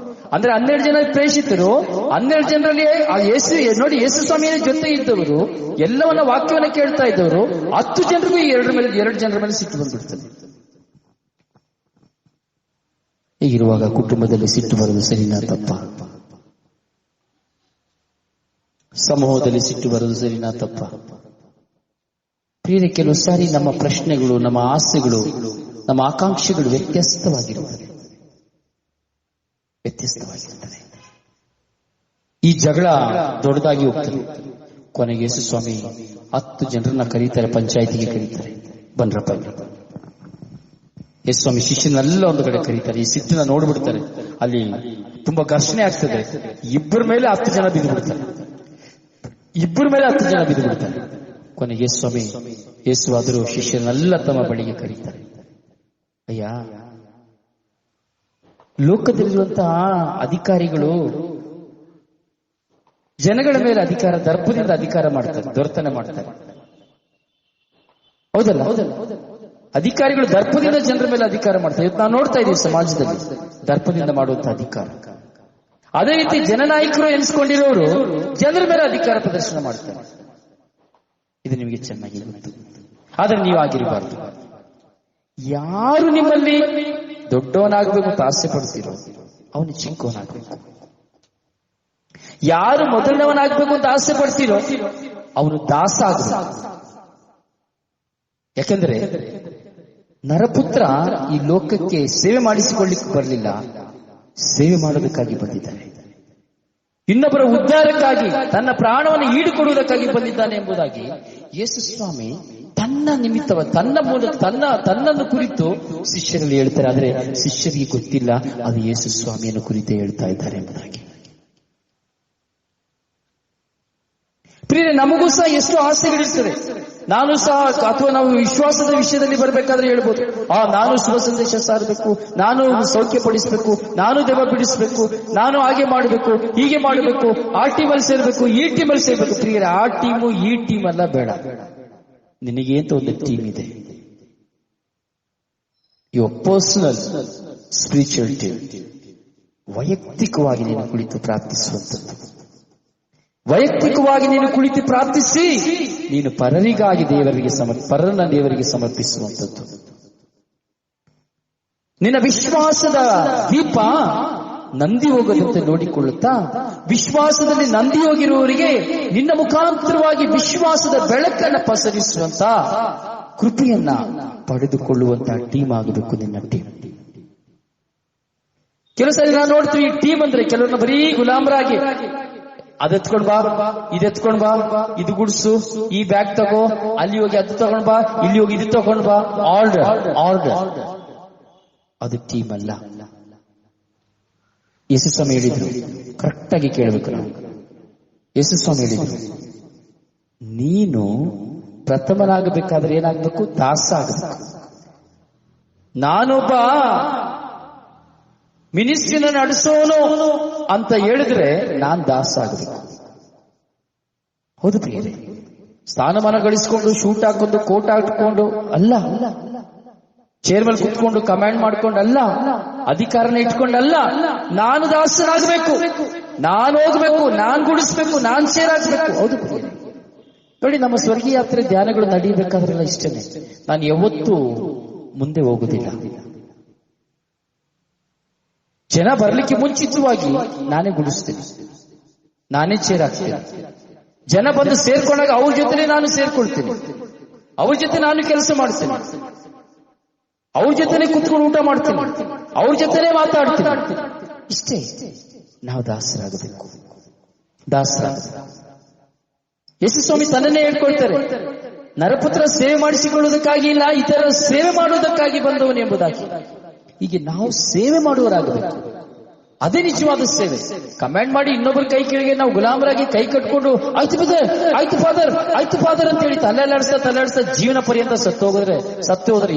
ಅಂದ್ರೆ 12 ಜನ ಪ್ರೇಷಿತರು, 12 ಜನರಲ್ಲಿ ನೋಡಿ ಯೇಸುಸ್ವಾಮಿಯ ಜೊತೆ ಇದ್ದವರು, ಎಲ್ಲವನ್ನ ವಾಕ್ಯವನ್ನ ಕೇಳ್ತಾ ಇದ್ದವರು, 10 ಜನರಿಗೂ 2 ಜನರ ಮೇಲೆ ಸಿಟ್ಟು ಬಂದ್ಬಿಡ್ತದೆ. ಹೀಗಿರುವಾಗ ಕುಟುಂಬದಲ್ಲಿ ಸಿಟ್ಟು ಬರೋದು ಸರಿನಾ ತಪ್ಪ? ಸಮೂಹದಲ್ಲಿ ಸಿಟ್ಟು ಬರೋದು ಸರಿನಾ ತಪ್ಪ? ಪ್ರಿಯರೇ, ಕೆಲವು ಸಾರಿ ನಮ್ಮ ಪ್ರಶ್ನೆಗಳು, ನಮ್ಮ ಆಸೆಗಳು, ನಮ್ಮ ಆಕಾಂಕ್ಷೆಗಳು ವ್ಯತ್ಯಸ್ತವಾಗಿರುತ್ತದೆ. ಈ ಜಗಳ ದೊಡ್ಡದಾಗಿ ಹೋಗ್ತದೆ. ಕೊನೆಗೆ ಯೇಸುಸ್ವಾಮಿ 10 ಜನರನ್ನ ಕರೀತಾರೆ, ಪಂಚಾಯಿತಿಗೆ ಕರೀತಾರೆ. ಬನ್ರಪ್ಪ. ಯೇಸುಸ್ವಾಮಿ ಶಿಷ್ಯನೆಲ್ಲ ಒಂದು ಕಡೆ ಕರೀತಾರೆ. ಈ ಸಿಟ್ಟನ್ನ ನೋಡ್ಬಿಡ್ತಾರೆ, ಅಲ್ಲಿ ತುಂಬಾ ಘರ್ಷಣೆ ಆಗ್ತದೆ. ಇಬ್ಬರ ಮೇಲೆ 10 ಜನ ಬಿದ್ದು ಬಿಡ್ತಾರೆ. ಕೊನೆಗೆ ಯೇಸುಸ್ವಾಮಿ ಯೇಸುವಾದರೂ ಶಿಷ್ಯರನ್ನೆಲ್ಲ ತಮ್ಮ ಬಳಿಗೆ ಕರೀತಾರೆ. ಅಯ್ಯ, ಲೋಕದಲ್ಲಿರುವಂತಹ ಅಧಿಕಾರಿಗಳು ಜನಗಳ ಮೇಲೆ ದರ್ಪದಿಂದ ಅಧಿಕಾರ ಮಾಡ್ತಾರೆ, ದೊರೆತನ ಮಾಡ್ತಾರೆ. ಹೌದಲ್ಲ? ಅಧಿಕಾರಿಗಳು ದರ್ಪದಿಂದ ಜನರ ಮೇಲೆ ಅಧಿಕಾರ ಮಾಡ್ತಾರೆ. ನಾವು ನೋಡ್ತಾ ಇದೀವಿ ಸಮಾಜದಲ್ಲಿ ದರ್ಪದಿಂದ ಮಾಡುವಂತಹ ಅಧಿಕಾರ. ಅದೇ ರೀತಿ ಜನನಾಯಕರು ಎನಿಸ್ಕೊಂಡಿರೋರು ಜನರ ಮೇಲೆ ಅಧಿಕಾರ ಪ್ರದರ್ಶನ ಮಾಡ್ತಾರೆ. ಇದು ನಿಮಗೆ ಚೆನ್ನಾಗಿ ಗೊತ್ತು. ಆದ್ರೆ ನೀವು ಆಗಿರಬಾರ್ದು. ಯಾರು ನಿಮ್ಮಲ್ಲಿ ದೊಡ್ಡವನಾಗಬೇಕು ಅಂತ ಆಸೆ ಪಡ್ತೀರೋ ಅವನು ಚಿಕ್ಕವನಾಗಬೇಕು. ಯಾರು ಮೊದಲನವನಾಗಬೇಕು ಅಂತ ಆಸೆ ಪಡ್ತೀರೋ ಅವನು ದಾಸ ಆಗಬೇಕು. ಯಾಕೆಂದ್ರೆ ನರಪುತ್ರ ಈ ಲೋಕಕ್ಕೆ ಸೇವೆ ಮಾಡಿಸಿಕೊಳ್ಳಿಕ್ಕೆ ಬರಲಿಲ್ಲ, ಸೇವೆ ಮಾಡೋದಕ್ಕಾಗಿ ಬಂದಿದ್ದಾನೆ. ಇನ್ನೊಬ್ಬರ ಉದ್ಧಾರಕ್ಕಾಗಿ, ತನ್ನ ಪ್ರಾಣವನ್ನು ಈಡುಕೊಡುವುದಕ್ಕಾಗಿ ಬಂದಿದ್ದಾನೆ ಎಂಬುದಾಗಿ ಯೇಸುಸ್ವಾಮಿ ತನ್ನ ನಿಮಿತ್ತವ, ತನ್ನ ಮೂಲಕ, ತನ್ನನ್ನು ಕುರಿತು ಶಿಷ್ಯರಲ್ಲಿ ಹೇಳ್ತಾರೆ. ಆದ್ರೆ ಶಿಷ್ಯರಿಗೆ ಗೊತ್ತಿಲ್ಲ ಅದು ಯೇಸುಸ್ವಾಮಿಯನ್ನು ಕುರಿತೇ ಹೇಳ್ತಾ ಇದ್ದಾರೆ ಎಂಬುದಾಗಿ. ಪ್ರಿಯರೇ, ನಮಗೂ ಸಹ ಎಷ್ಟು ಆಸೆಗಳಿರ್ತದೆ. ನಾನು ಸಹ, ಅಥವಾ ನಾವು ವಿಶ್ವಾಸದ ವಿಷಯದಲ್ಲಿ ಬರಬೇಕಾದ್ರೆ ಹೇಳ್ಬೋದು, ನಾನು ಶುಭ ಸಂದೇಶ ಸಾರಬೇಕು, ನಾನು ಸೌಖ್ಯ ಪಡಿಸಬೇಕು, ನಾನು ದೆವ್ವ ಬಿಡಿಸಬೇಕು, ನಾನು ಹಾಗೆ ಮಾಡಬೇಕು, ಹೀಗೆ ಮಾಡಬೇಕು, ಆ ಟೀಮಲ್ಲಿ ಸೇರ್ಬೇಕು, ಈ ಟೀಮಲ್ಲಿ ಸೇರ್ಬೇಕು. ಪ್ರಿಯರೇ, ಆ ಟೀಮು ಈ ಟೀಮ್ ಅಲ್ಲ, ಬೇಡ. ನಿನಗೆ ಅಂತ ಒಂದು ಟೀಮ್ ಇದೆ, ಯುವರ್ ಪರ್ಸನಲ್ ಸ್ಪಿರಿಚುವಲ್ ಟೀಮ್. ವೈಯಕ್ತಿಕವಾಗಿ ನೀನು ಕುಳಿತು ಪ್ರಾರ್ಥಿಸುವಂಥದ್ದು. ವೈಯಕ್ತಿಕವಾಗಿ ನೀನು ಕುಳಿತು ಪ್ರಾರ್ಥಿಸಿ, ನೀನು ಪರರಿಗಾಗಿ ಪರರನ್ನ ದೇವರಿಗೆ ಸಮರ್ಪಿಸುವಂಥದ್ದು. ನಿನ್ನ ವಿಶ್ವಾಸದ ದೀಪ ನಂದಿ ಹೋಗದಂತೆ ನೋಡಿಕೊಳ್ಳುತ್ತಾ, ವಿಶ್ವಾಸದಲ್ಲಿ ನಂದಿ ಹೋಗಿರುವವರಿಗೆ ನಿನ್ನ ಮುಖಾಂತರವಾಗಿ ವಿಶ್ವಾಸದ ಬೆಳಕನ್ನು ಪಸರಿಸುವಂತ ಕೃಪೆಯನ್ನ ಪಡೆದುಕೊಳ್ಳುವಂತಹ ಟೀಮ್ ಆಗಬೇಕು ನಿನ್ನ ಟೀಮ್. ಕೆಲವು ಸರಿ ನಾವು ನೋಡ್ತೀವಿ, ಟೀಮ್ ಅಂದ್ರೆ ಕೆಲವನ್ನ ಬರೀ ಗುಲಾಮರಾಗಿ ಅದೆತ್ಕೊಂಡ್ ಬಾ, ಇದೆತ್ಕೊಂಡ್ ಬಾ, ಇದು ಗುಡ್ಸು, ಈ ಬ್ಯಾಗ್ ತಗೋ, ಅಲ್ಲಿ ಹೋಗಿ ಅದು ತಗೊಂಡ್ ಬಾ, ಇಲ್ಲಿ ಹೋಗಿ ಇದು ತಗೊಂಡ್ ಬಾ, ಆರ್ಡರ್. ಅದು ಟೀಮ್ ಅಲ್ಲ. ಯೇಸು ಸ್ವಾಮಿ ಹೇಳಿದ್ರು, ಕರೆಕ್ಟ್ ಆಗಿ ಕೇಳಬೇಕು ನಾವು. ಯೇಸು ಸ್ವಾಮಿ ಹೇಳಿದ್ರು, ನೀನು ಪ್ರಥಮನಾಗಬೇಕಾದ್ರೆ ಏನಾಗಬೇಕು? ದಾಸ ಆಗಬೇಕು. ನಾನೊಬ್ಬ ಮಿನಿಸ್ಟ್ರಿನ ನಡೆಸೋನು ಅಂತ ಹೇಳಿದ್ರೆ ನಾನ್ ದಾಸ ಆಗಬೇಕು. ಹೌದು ಪ್ರಿಯರೇ, ಸ್ಥಾನಮಾನ ಗಳಿಸ್ಕೊಂಡು ಶೂಟ್ ಹಾಕೊಂಡು ಕೋಟ್ ಹಾಕೊಂಡು ಅಲ್ಲ, ಚೇರ್ ಮೇಲೆ ಕುತ್ಕೊಂಡು ಕಮಾಂಡ್ ಮಾಡ್ಕೊಂಡು ಅಲ್ಲ, ಅಧಿಕಾರನ ಇಟ್ಕೊಂಡಲ್ಲ. ನಾನು ದಾಸನಾಗಬೇಕು, ನಾನು ಹೋಗ್ಬೇಕು, ನಾನ್ ಗುಡಿಸ್ಬೇಕು, ನಾನ್ ಚೇರ್ ಹಾಕ್ಬೇಕು. ಹೌದು ನೋಡಿ, ನಮ್ಮ ಸ್ವರ್ಗೀಯ ಯಾತ್ರೆ ಧ್ಯಾನಗಳು ನಡೆಯಬೇಕಾದ್ರೆಲ್ಲ ಇಷ್ಟನೇ. ನಾನು ಯಾವತ್ತೂ ಮುಂದೆ ಹೋಗುದಿಲ್ಲ. ಜನ ಬರ್ಲಿಕ್ಕೆ ಮುಂಚಿತವಾಗಿ ನಾನೇ ಗುಡಿಸ್ತೇನೆ, ನಾನೇ ಚೇರ್ ಹಾಕ್ತೇನೆ. ಜನ ಬಂದು ಸೇರ್ಕೊಂಡಾಗ ಅವ್ರ ಜೊತೆನೆ ನಾನು ಸೇರ್ಕೊಳ್ತೇನೆ, ಅವ್ರ ಜೊತೆ ನಾನು ಕೆಲಸ ಮಾಡ್ತೇನೆ, ಅವ್ರ ಜೊತೆನೆ ಕುತ್ಕೊಂಡು ಊಟ ಮಾಡ್ತೇನೆ, ಅವ್ರ ಜೊತೆನೆ ಮಾತಾಡ್ತೇನೆ. ಇಷ್ಟೇ ನಾವು ದಾಸರಾಗಬೇಕು. ಯೇಸು ಸ್ವಾಮಿ ತನ್ನನ್ನೇ ಹೇಳ್ಕೊಳ್ತಾರೆ, ನರಪುತ್ರ ಸೇವೆ ಮಾಡಿಸಿಕೊಳ್ಳುವುದಕ್ಕಾಗಿ ಇಲ್ಲ, ಇತರ ಸೇವೆ ಮಾಡುವುದಕ್ಕಾಗಿ ಬಂದವನು ಎಂಬುದಾಗಿ. ಹೀಗೆ ನಾವು ಸೇವೆ ಮಾಡುವವರಾಗಬೇಕು. ಅದೇ ನಿಜವಾದ ಸೇವೆ. ಕಮಾಂಡ್ ಮಾಡಿ ಇನ್ನೊಬ್ಬರ ಕೈ ಕೆಳಗೆ ನಾವು ಗುಲಾಮರಾಗಿ ಕೈ ಕಟ್ಕೊಂಡು ಆಯ್ತು ಬ್ರದರ್, ಆಯ್ತು ಫಾದರ್ ಅಂತ ಹೇಳಿ ತಲೆಯಾಡಿಸ್ತಾ ಜೀವನ ಪರ್ಯಂತ ಸತ್ತು ಹೋದ್ರೆ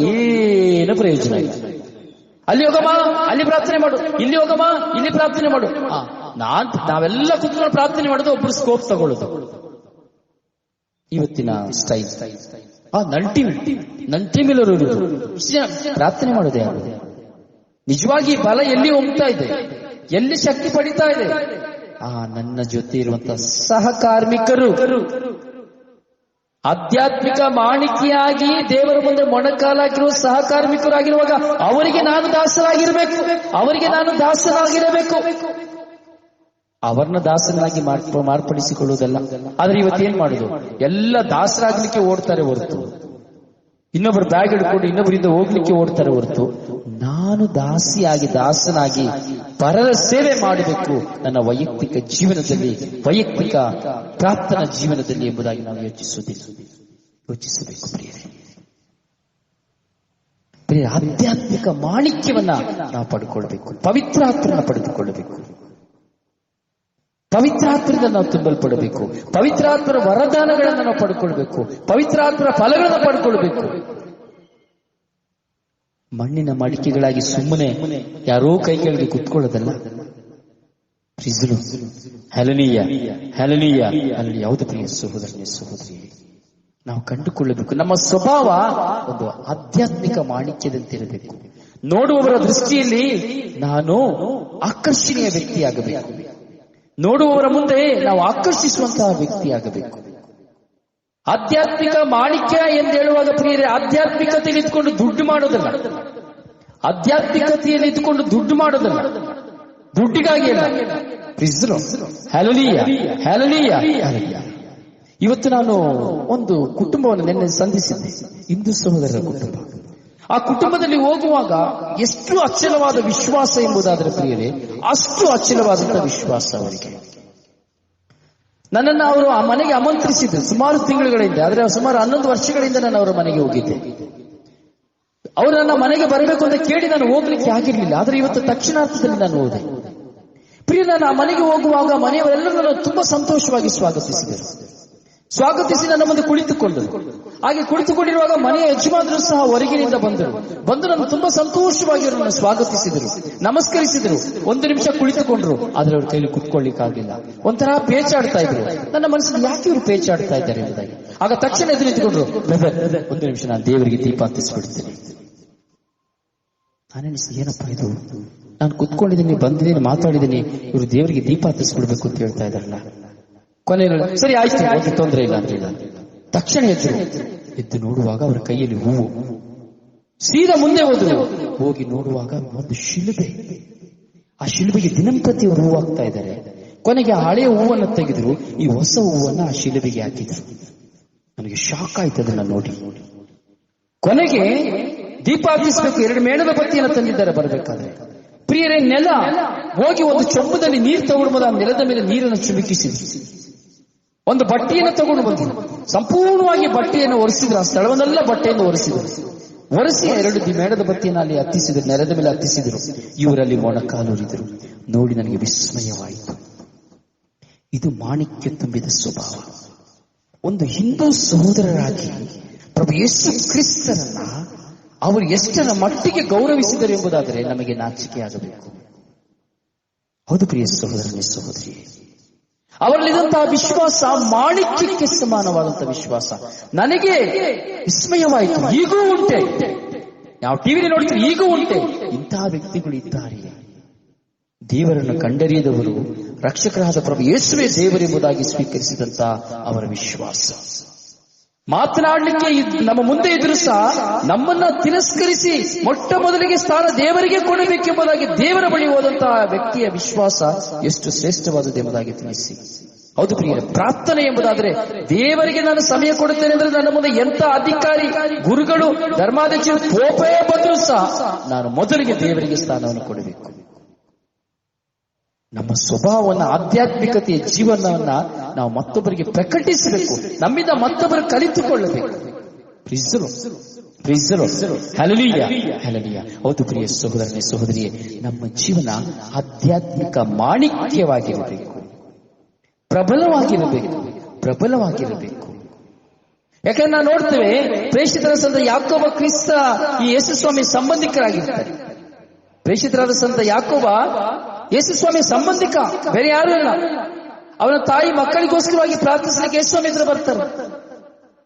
ಏನು ಪ್ರಯೋಜನ ಇಲ್ಲ. ಅಲ್ಲಿ ಹೋಗಮ್ಮ, ಅಲ್ಲಿ ಪ್ರಾರ್ಥನೆ ಮಾಡು, ಇಲ್ಲಿ ಹೋಗಮ್ಮ, ಇಲ್ಲಿ ಪ್ರಾರ್ಥನೆ ಮಾಡು. ನಾವೆಲ್ಲ ಕುತ್ಕೊಂಡು ಪ್ರಾರ್ಥನೆ ಮಾಡೋದು, ಒಬ್ರು ಸ್ಕೋಪ್ ತಗೊಳ್ಳೋದು ಇವತ್ತಿನ ಸ್ಟೈಲ್. ನಂಟಿ ಮೇಲವರು ಪ್ರಾರ್ಥನೆ ಮಾಡೋದೇ ಯಾರು? ನಿಜವಾಗಿ ಬಲ ಎಲ್ಲಿ ಹೋಗ್ತಾ ಇದೆ, ಎಲ್ಲಿ ಶಕ್ತಿ ಪಡಿತಾ ಇದೆ? ನನ್ನ ಜೊತೆ ಇರುವಂತಹ ಸಹಕಾರ್ಮಿಕರು ಆಧ್ಯಾತ್ಮಿಕ ಮಾಣಿಕೆಯಾಗಿ ದೇವರ ಮುಂದೆ ಮೊಣಕಾಲಾಗಿರುವ ಸಹಕಾರ್ಮಿಕರಾಗಿರುವಾಗ ಅವರಿಗೆ ನಾನು ದಾಸನಾಗಿರಬೇಕು. ಅವರನ್ನ ದಾಸನಾಗಿ ಮಾರ್ಪಡಿಸಿಕೊಳ್ಳುವುದಲ್ಲ. ಆದ್ರೆ ಇವತ್ತೇನ್ ಮಾಡುದು? ಎಲ್ಲ ದಾಸರಾಗ್ಲಿಕ್ಕೆ ಓಡ್ತಾರೆ ಹೊರತು, ಇನ್ನೊಬ್ಬರು ಬ್ಯಾಗ್ ಹಿಡ್ಕೊಂಡು ಇನ್ನೊಬ್ಬರಿಂದ ಹೋಗ್ಲಿಕ್ಕೆ ಓಡ್ತಾರೆ ಹೊರತು, ನಾನು ದಾಸನಾಗಿ ಪರರ ಸೇವೆ ಮಾಡಬೇಕು ನನ್ನ ವೈಯಕ್ತಿಕ ಜೀವನದಲ್ಲಿ, ವೈಯಕ್ತಿಕ ಪ್ರಾರ್ಥನಾ ಜೀವನದಲ್ಲಿ ಎಂಬುದಾಗಿ ನಾವು ಯೋಚಿಸಬೇಕು. ಪ್ರಿಯರೇ, ಆಧ್ಯಾತ್ಮಿಕ ಮಾಣಿಕ್ಯವನ್ನ ನಾವು ಪಡ್ಕೊಳ್ಬೇಕು, ಪವಿತ್ರಾತ್ಮನ ಪಡೆದುಕೊಳ್ಳಬೇಕು, ಪವಿತ್ರಾತ್ಮದಿಂದ ನಾವು ತುಂಬಲ್ಪಡಬೇಕು, ಪವಿತ್ರಾತ್ಮರ ವರದಾನಗಳನ್ನು ನಾವು ಪಡ್ಕೊಳ್ಬೇಕು, ಪವಿತ್ರಾತ್ಮರ ಫಲಗಳನ್ನು ಪಡ್ಕೊಳ್ಬೇಕು. ಮಣ್ಣಿನ ಮಡಿಕೆಗಳಾಗಿ ಸುಮ್ಮನೆ ಯಾರೋ ಕೈ ಕೆಳಗೆ ಕುತ್ಕೊಳ್ಳೋದಲ್ಲ. ಹ್ಯಾಲೆಲೂಯಾ. ಯಾವುದು ಪ್ರಿಯ ಸಹೋದರಿ, ನಾವು ಕಂಡುಕೊಳ್ಳಬೇಕು. ನಮ್ಮ ಸ್ವಭಾವ ಒಂದು ಆಧ್ಯಾತ್ಮಿಕ ಮಾಣಿಕ್ಯದಂತಿರಬೇಕು. ನೋಡುವವರ ದೃಷ್ಟಿಯಲ್ಲಿ ನಾನು ಆಕರ್ಷಣೀಯ ವ್ಯಕ್ತಿಯಾಗಬೇಕು, ನೋಡುವವರ ಮುಂದೆ ನಾವು ಆಕರ್ಷಿಸುವಂತಹ ವ್ಯಕ್ತಿಯಾಗಬೇಕು. ಆಧ್ಯಾತ್ಮಿಕ ಮಾಣಿಕ್ಯ ಎಂದು ಹೇಳುವಾಗ ಪ್ರಿಯರೇ, ಆಧ್ಯಾತ್ಮಿಕತೆಯಲ್ಲಿ ಇದ್ಕೊಂಡು ದುಡ್ಡು ಮಾಡೋದಲ್ಲ, ಆಧ್ಯಾತ್ಮಿಕತೆಯಲ್ಲಿ ಇದ್ಕೊಂಡು ದುಡ್ಡು ಮಾಡೋದಲ್ಲ, ದುಡ್ಡಿಗಾಗಿ ಅಲ್ಲ. ಹ್ಯಾಲೆಲೂಯಾ. ಇವತ್ತು ನಾನು ಒಂದು ಕುಟುಂಬವನ್ನು ನಿನ್ನೆ ಸಂಧಿಸಿದ್ದೆ, ಹಿಂದೂ ಸಹೋದರರ ಕುಟುಂಬ. ಆ ಕುಟುಂಬದಲ್ಲಿ ಹೋಗುವಾಗ ಎಷ್ಟು ಅಚಲವಾದ ವಿಶ್ವಾಸ ಎಂಬುದಾದ್ರೆ ಪ್ರಿಯರೇ, ಅಷ್ಟು ಅಚಲವಾದಂತಹ ವಿಶ್ವಾಸ ಅವರಿಗೆ. ನನ್ನನ್ನು ಅವರು ಆ ಮನೆಗೆ ಆಮಂತ್ರಿಸಿದ್ರು ಸುಮಾರು ತಿಂಗಳುಗಳಿಂದ. ಆದ್ರೆ ಸುಮಾರು 11 ವರ್ಷಗಳಿಂದ ನಾನು ಅವರ ಮನೆಗೆ ಹೋಗಿದ್ದೆ. ಅವರು ನನ್ನ ಮನೆಗೆ ಬರಬೇಕು ಅಂತ ಕೇಳಿ ನಾನು ಹೋಗ್ಲಿಕ್ಕೆ ಆಗಿರ್ಲಿಲ್ಲ. ಆದ್ರೆ ಇವತ್ತು ತಕ್ಷಣಾರ್ಥದಲ್ಲಿ ನಾನು ಹೋದೆ. ಪ್ರಿಯ, ನಾನು ಆ ಮನೆಗೆ ಹೋಗುವಾಗ ಮನೆಯವರೆಲ್ಲರೂ ನಾನು ತುಂಬಾ ಸಂತೋಷವಾಗಿ ಸ್ವಾಗತಿಸಿ ನನ್ನ ಮುಂದೆ ಕುಳಿತುಕೊಂಡರು. ಹಾಗೆ ಕುಳಿತುಕೊಂಡಿರುವಾಗ ಮನೆಯ ಯಜಮಾನರು ಸಹ ಹೊರಗಿನಿಂದ ಬಂದು ನನ್ನ ತುಂಬಾ ಸಂತೋಷವಾಗಿ ಅವರನ್ನು ಸ್ವಾಗತಿಸಿದರು, ನಮಸ್ಕರಿಸಿದರು. 1 ನಿಮಿಷ ಕುಳಿತುಕೊಂಡ್ರು. ಆದ್ರೆ ಅವ್ರ ಕೈಲಿ ಕುತ್ಕೊಳ್ಳಿಕ್ಕಾಗಿಲ್ಲ. ಒಂಥರ ಪೇಚಾಡ್ತಾ ಇದ್ರು. ನನ್ನ ಮನಸ್ಸಿಗೆ ಯಾಕೆ ಇವರು ಪೇಚಾಡ್ತಾ ಇದ್ದಾರೆ ಎಂಬುದಾಗಿ. ಆಗ ತಕ್ಷಣ ಎದುರು ನಿಂತುಕೊಂಡ್ರು, 1 ನಿಮಿಷ ನಾನು ದೇವರಿಗೆ ದೀಪ ಹತ್ತಿಸ್ಬಿಡ್ತೇನೆ. ನಾನೆನಿಸಿದೆ, ಏನಪ್ಪ ಇದು, ನಾನು ಕುತ್ಕೊಂಡಿದ್ದೀನಿ, ಬಂದಿದ್ದೀನಿ, ಮಾತಾಡಿದ್ದೀನಿ, ಇವರು ದೇವರಿಗೆ ದೀಪ ಹತ್ತಿಸ್ಬಿಡ್ಬೇಕು ಅಂತ ಹೇಳ್ತಾ ಇದ್ದಾರಲ್ಲ. ಕೊನೆಯಲ್ಲಿ ಸರಿ ಆಯ್ತು, ಓಕೆ, ತೊಂದರೆ ಇಲ್ಲ ಅಂತ ಹೇಳ. ತಕ್ಷಣ ಎದ್ದು ನೋಡುವಾಗ ಅವರ ಕೈಯಲ್ಲಿ ಹೂವು. ಸೀದಾ ಮುಂದೆ ಹೋದ್ರು. ಹೋಗಿ ನೋಡುವಾಗ ಒಂದು ಶಿಲುಬೆ. ಆ ಶಿಲುಬೆಗೆ ದಿನಂಪ್ರತಿ ಅವರು ಹೂವು ಹಾಕ್ತಾ ಇದ್ದಾರೆ. ಕೊನೆಗೆ ಆ ಹಳೆಯ ಹೂವನ್ನು ತೆಗೆದ್ರು, ಈ ಹೊಸ ಹೂವನ್ನ ಆ ಶಿಲುಬೆಗೆ ಹಾಕಿದ್ರು. ನನಗೆ ಶಾಕ್ ಆಯ್ತು ಅದನ್ನ ನೋಡಿ. ಕೊನೆಗೆ ದೀಪ ಹಚ್ಚಿಸ್ಬೇಕು, 2 ಮೇಣದ ಬತ್ತಿಯನ್ನು ತಂದಿದ್ದಾರೆ ಬರಬೇಕಾದ್ರೆ. ಪ್ರಿಯರೇ, ನೆಲ ಹೋಗಿ ಒಂದು ಚೊಂಬದಲ್ಲಿ ನೀರು ತಗೊಂಡು ಆ ನೆಲದ ಮೇಲೆ ನೀರನ್ನು ಚಿಮುಕಿಸಿದ್ರು. ಒಂದು ಬಟ್ಟೆಯನ್ನು ತಗೊಂಡು ಬಂದ್ರು. ಸಂಪೂರ್ಣವಾಗಿ ಬಟ್ಟೆಯನ್ನು ಒರೆಸಿದ್ರು. ಆ ಸ್ಥಳವನ್ನೆಲ್ಲ ಬಟ್ಟೆಯನ್ನು ಒರೆಸಿ 2 ಮೇಣದ ಬತ್ತಿಯನ್ನು ಅಲ್ಲಿ ಹತ್ತಿಸಿದ್ರು, ನೆಲದ ಮೇಲೆ ಹತ್ತಿಸಿದ್ರು. ಇವರಲ್ಲಿ ಮೊಣಕಾಲೂರಿದರು. ನೋಡಿ ನನಗೆ ವಿಸ್ಮಯವಾಯಿತು. ಇದು ಮಾಣಿಕ್ಯ ತುಂಬಿದ ಸ್ವಭಾವ. ಒಂದು ಹಿಂದೂ ಸಹೋದರರಾಗಿ ಪ್ರಭು ಯೇಸು ಕ್ರಿಸ್ತರನ್ನ ಅವರು ಎಷ್ಟರ ಮಟ್ಟಿಗೆ ಗೌರವಿಸಿದರು ಎಂಬುದಾದರೆ ನಮಗೆ ನಾಚಿಕೆ ಆಗಬೇಕು. ಹೌದು ಪ್ರಿಯ ಸಹೋದರನೇ, ಸಹೋದರಿ, ಅವರಲ್ಲಿದ್ದಂತಹ ವಿಶ್ವಾಸ ಮಾಣಿಕ್ಯಕ್ಕೆ ಸಮಾನವಾದಂತಹ ವಿಶ್ವಾಸ ನನಗೆ ವಿಸ್ಮಯವಾಯಿತು. ಈಗೂ ಉಂಟೆ, ನಾವು ಟಿವಿಲಿ ನೋಡ್ತೀವಿ, ಈಗೂ ಉಂಟೆ. ಇಂತಹ ವ್ಯಕ್ತಿಗಳು ಇದ್ದಾರೆ. ದೇವರನ್ನು ಕಂಡರಿಯದವರು ರಕ್ಷಕರಾದ ಪ್ರಭು ಯೇಸುವೇ ದೇವರೆಂಬುದಾಗಿ ಸ್ವೀಕರಿಸಿದಂತ ಅವರ ವಿಶ್ವಾಸ. ಮಾತನಾಡಲಿಕ್ಕೆ ನಮ್ಮ ಮುಂದೆ ಇದ್ರು ಸಹ ನಮ್ಮನ್ನ ತಿರಸ್ಕರಿಸಿ ಮೊಟ್ಟ ಮೊದಲಿಗೆ ಸ್ಥಾನ ದೇವರಿಗೆ ಕೊಡಬೇಕೆಂಬುದಾಗಿ ದೇವರ ಬಳಿ ಹೋದಂತಹ ವ್ಯಕ್ತಿಯ ವಿಶ್ವಾಸ ಎಷ್ಟು ಶ್ರೇಷ್ಠವಾದದ್ದು ಎಂಬುದಾಗಿ ತಿಳಿಸಿ. ಹೌದು ಪ್ರಿಯರೇ, ಪ್ರಾರ್ಥನೆ ಎಂಬುದಾದರೆ ದೇವರಿಗೆ ನಾನು ಸಮಯ ಕೊಡುತ್ತೇನೆ ಅಂದ್ರೆ ನನ್ನ ಮುಂದೆ ಎಂತ ಅಧಿಕಾರಿ, ಗುರುಗಳು, ಧರ್ಮಾಧ್ಯಕ್ಷರು ಕೋಪೇ ಬಂದರೂ ಸಹ ನಾನು ಮೊದಲಿಗೆ ದೇವರಿಗೆ ಸ್ಥಾನವನ್ನು ಕೊಡಬೇಕು. ನಮ್ಮ ಸ್ವಭಾವವನ್ನು, ಆಧ್ಯಾತ್ಮಿಕತೆಯ ಜೀವನವನ್ನ ನಾವು ಮತ್ತೊಬ್ಬರಿಗೆ ಪ್ರಕಟಿಸಬೇಕು. ನಮ್ಮಿಂದ ಮತ್ತೊಬ್ಬರು ಕಲಿತುಕೊಳ್ಳಬೇಕು. ಹಲ್ಲೆಲೂಯಾ. ಹೌದು ಪ್ರಿಯ ಸಹೋದರನೇ, ಸಹೋದರಿಯೇ, ನಮ್ಮ ಜೀವನ ಆಧ್ಯಾತ್ಮಿಕ ಮಾಣಿಕ್ಯವಾಗಿರಬೇಕು, ಪ್ರಬಲವಾಗಿರಬೇಕು. ಯಾಕಂದ್ರೆ ನಾವು ನೋಡ್ತೇವೆ, ಪ್ರೇಷಿತರ ಸಂತ ಯಾಕೋಬ ಕ್ರಿಸ್ತ ಈ ಯೇಸು ಸ್ವಾಮಿ ಸಂಬಂಧಿಕರಾಗಿರ್ತಾರೆ. ಪ್ರೇಷಿತರಾದ ಸಂತ ಯಾಕೋಬ ಯೇಸು ಸ್ವಾಮಿ ಸಂಬಂಧಿಕ, ಬೇರೆ ಯಾರು ಇಲ್ಲ. ಅವನ ತಾಯಿ ಮಕ್ಕಳಿಗೋಸ್ಕರವಾಗಿ ಪ್ರಾರ್ಥಿಸಲಿಕ್ಕೆ ಯೇಸು ಸ್ವಾಮಿ ಹತ್ರ ಬರ್ತಾರೆ.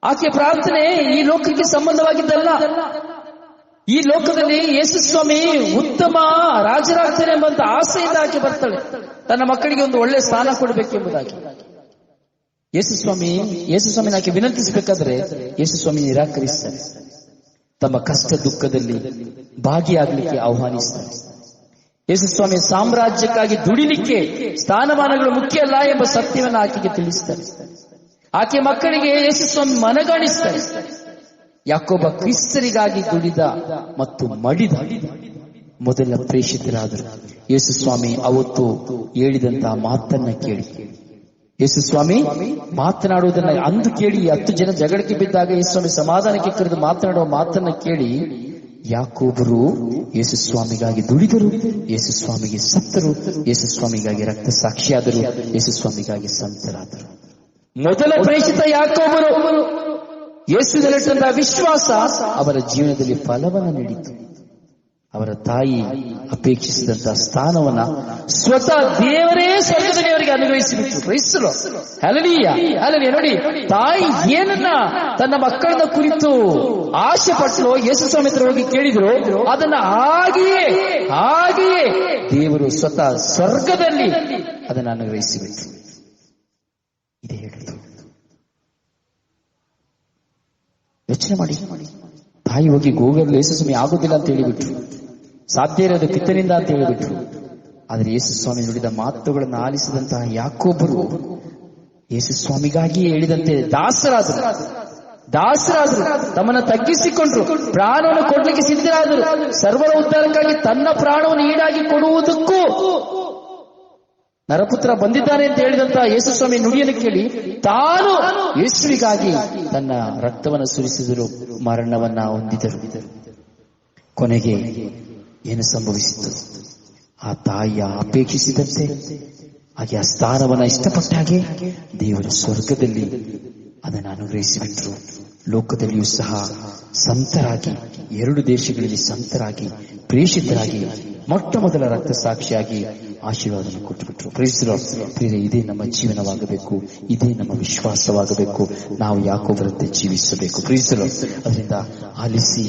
ಆಕೆಯ ಪ್ರಾರ್ಥನೆ ಈ ಲೋಕಕ್ಕೆ ಸಂಬಂಧವಾಗಿದ್ದಲ್ಲ. ಈ ಲೋಕದಲ್ಲಿ ಯೇಸು ಸ್ವಾಮಿ ಉತ್ತಮ ರಾಜರಾಗ್ತಾನೆ ಎಂಬಂತ ಆಸೆಯಿಂದ ಆಕೆ ಬರ್ತಾಳೆ, ತನ್ನ ಮಕ್ಕಳಿಗೆ ಒಂದು ಒಳ್ಳೆ ಸ್ಥಾನ ಕೊಡಬೇಕೆಂಬುದಾಗಿ. ಯೇಸು ಸ್ವಾಮಿನ ಆಕೆ ವಿನಂತಿಸಬೇಕಾದ್ರೆ ಯೇಸು ಸ್ವಾಮಿ ನಿರಾಕರಿಸ್ತಾರೆ. ತಮ್ಮ ಕಷ್ಟ ದುಃಖದಲ್ಲಿ ಭಾಗಿಯಾಗಲಿಕ್ಕೆ ಆಹ್ವಾನಿಸ್ತಾರೆ. ಯೇಸು ಸ್ವಾಮಿ ಸಾಮ್ರಾಜ್ಯಕ್ಕಾಗಿ ದುಡಿಲಿಕ್ಕೆ ಸ್ಥಾನಮಾನಗಳು ಮುಖ್ಯ ಅಲ್ಲ ಎಂಬ ಸತ್ಯವನ್ನು ಆಕೆಗೆ ತಿಳಿಸ್ತಾರೆ. ಆಕೆ ಮಕ್ಕಳಿಗೆ ಯೇಸು ಸ್ವಾಮಿ ಮನಗಾಣಿಸ್ತಾರೆ. ಯಾಕೋಬ ಕ್ರಿಸ್ತರಿಗಾಗಿ ದುಡಿದ ಮತ್ತು ಮಡಿದ ಮೊದಲ ಪ್ರೇಷಿತರಾದರು. ಯೇಸು ಸ್ವಾಮಿ ಅವತ್ತು ಹೇಳಿದಂತಹ ಮಾತನ್ನ ಕೇಳಿ, ಯೇಸು ಸ್ವಾಮಿ ಮಾತನಾಡುವುದನ್ನ ಅಂದು ಕೇಳಿ 10 ಜನ ಜಗಳಕ್ಕೆ ಬಿದ್ದಾಗ ಯೇಸು ಸ್ವಾಮಿ ಸಮಾಧಾನಕ್ಕೆ ಕರೆದು ಮಾತನಾಡುವ ಮಾತನ್ನ ಕೇಳಿ ಯಾಕೋಬರು ಯೇಸು ಸ್ವಾಮಿಗಾಗಿ ದುಡಿದರು, ಯೇಸು ಸ್ವಾಮಿಗೆ ಸತ್ತರು, ಯೇಸು ಸ್ವಾಮಿಗಾಗಿ ರಕ್ತ ಸಾಕ್ಷಿಯಾದರು, ಯೇಸು ಸ್ವಾಮಿಗಾಗಿ ಸಂತರಾದರು. ಮೊದಲ ಪ್ರೇಷಿತ ಯಾಕೋಬರು. ಯೇಸುವಿನಲ್ಲಿಟ್ಟಂತಹ ವಿಶ್ವಾಸ ಅವರ ಜೀವನದಲ್ಲಿ ಫಲವನ್ನು ನೀಡಿತು. ಅವರ ತಾಯಿ ಅಪೇಕ್ಷಿಸಿದಂತಹ ಸ್ಥಾನವನ್ನ ಸ್ವತಃ ದೇವರೇ ಸ್ವರ್ಗದಲ್ಲಿ ಅವರಿಗೆ ಅನುಗ್ರಹಿಸಿಬಿಟ್ಟು. ಕ್ರೈಸ್ತರು, ಹಲ್ಲೆಲೂಯಾ. ನೋಡಿ, ತಾಯಿ ಏನನ್ನ ತನ್ನ ಮಕ್ಕಳನ್ನ ಕುರಿತು ಆಸೆ ಪಟ್ಟರು, ಯೇಸು ಸ್ವಾಮಿ ಹತ್ರ ಹೋಗಿ ಕೇಳಿದ್ರು, ಅದನ್ನ ಹಾಗೆಯೇ ದೇವರು ಸ್ವತಃ ಸ್ವರ್ಗದಲ್ಲಿ ಅದನ್ನು ಅನುಗ್ರಹಿಸಿಬಿಟ್ರು. ಇದೇ ಹೇಳಿದ್ರು. ಯೋಚನೆ ಮಾಡಿ, ತಾಯಿ ಹೋಗಿ ಗೋಗಲು ಯೇಸು ಸ್ವಾಮಿ ಆಗುದಿಲ್ಲ ಅಂತ ಹೇಳಿಬಿಟ್ರು, ಸಾಧ್ಯ ಇರೋದು ಪಿತನಿಂದ ಅಂತ ಹೇಳಿಬಿಟ್ರು. ಆದರೆ ಯೇಸು ಸ್ವಾಮಿ ನುಡಿದ ಮಾತುಗಳನ್ನು ಆಲಿಸಿದಂತಹ ಯಾಕೋಬರು ಯೇಸು ಸ್ವಾಮಿಗಾಗಿ ಹೇಳಿದಂತೆ ದಾಸರಾದರು, ತಮ್ಮನ್ನ ತಗ್ಗಿಸಿಕೊಂಡ್ರು, ಪ್ರಾಣವನ್ನು ಕೊಡ್ಲಿಕ್ಕೆ ಸಿದ್ಧರಾದರು. ಸರ್ವರ ಉದ್ಧಾರಕ್ಕಾಗಿ ತನ್ನ ಪ್ರಾಣವನ್ನು ಈಡಾಗಿ ಕೊಡುವುದಕ್ಕೂ ನರಪುತ್ರ ಬಂದಿದ್ದಾನೆ ಅಂತ ಹೇಳಿದಂತಹ ಯೇಸು ಸ್ವಾಮಿ ನುಡಿಯನ್ನು ಕೇಳಿ ತಾನು ಯೇಸುವಿಗಾಗಿ ತನ್ನ ರಕ್ತವನ್ನು ಸುರಿಸಿದರು, ಮರಣವನ್ನ ಹೊಂದಿದರು. ಕೊನೆಗೆ ಏನು ಸಂಭವಿಸಿತು? ಆ ತಾಯಿಯ ಅಪೇಕ್ಷಿಸಿದಂತೆ ಹಾಗೆ ಆ ಸ್ಥಾನವನ್ನ ಇಷ್ಟಪಟ್ಟ ಹಾಗೆ ದೇವರ ಸ್ವರ್ಗದಲ್ಲಿ ಅದನ್ನು ಅನುಗ್ರಹಿಸಿಬಿಟ್ರು. ಲೋಕದಲ್ಲಿಯೂ ಸಹ ಸಂತರಾಗಿ, 2 ದೇಶಗಳಲ್ಲಿ ಸಂತರಾಗಿ, ಪ್ರೇಷಿತರಾಗಿ, ಮೊಟ್ಟ ಮೊದಲ ರಕ್ತ ಸಾಕ್ಷಿಯಾಗಿ ಆಶೀರ್ವಾದವನ್ನು ಕೊಟ್ಟುಬಿಟ್ರು. ಪ್ರಿಯರೇ, ಇದೇ ನಮ್ಮ ಜೀವನವಾಗಬೇಕು, ಇದೇ ನಮ್ಮ ವಿಶ್ವಾಸವಾಗಬೇಕು. ನಾವು ಯಾಕೋಬರಂತೆ ಜೀವಿಸಬೇಕು. ಅದರಿಂದ ಆಲಿಸಿ,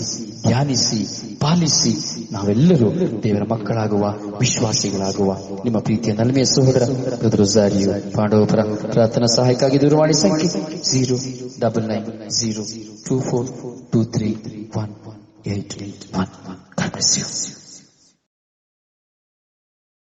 ಧ್ಯಾನಿಸಿ, ಪಾಲಿಸಿ ನಾವೆಲ್ಲರೂ ದೇವರ ಮಕ್ಕಳಾಗುವ, ವಿಶ್ವಾಸಿಗಳಾಗುವ ನಿಮ್ಮ ಪ್ರೀತಿಯ ನಲ್ಮೆಯ ಸಹೋದರ ರೊಜಾರಿಯೋ ಪಾಂಡವಪುರ ಪ್ರಾರ್ಥನಾ ಸಹಾಯಕ್ಕಾಗಿ ದೂರವಾಣಿ ಸಂಖ್ಯೆ 09902423181. God bless you.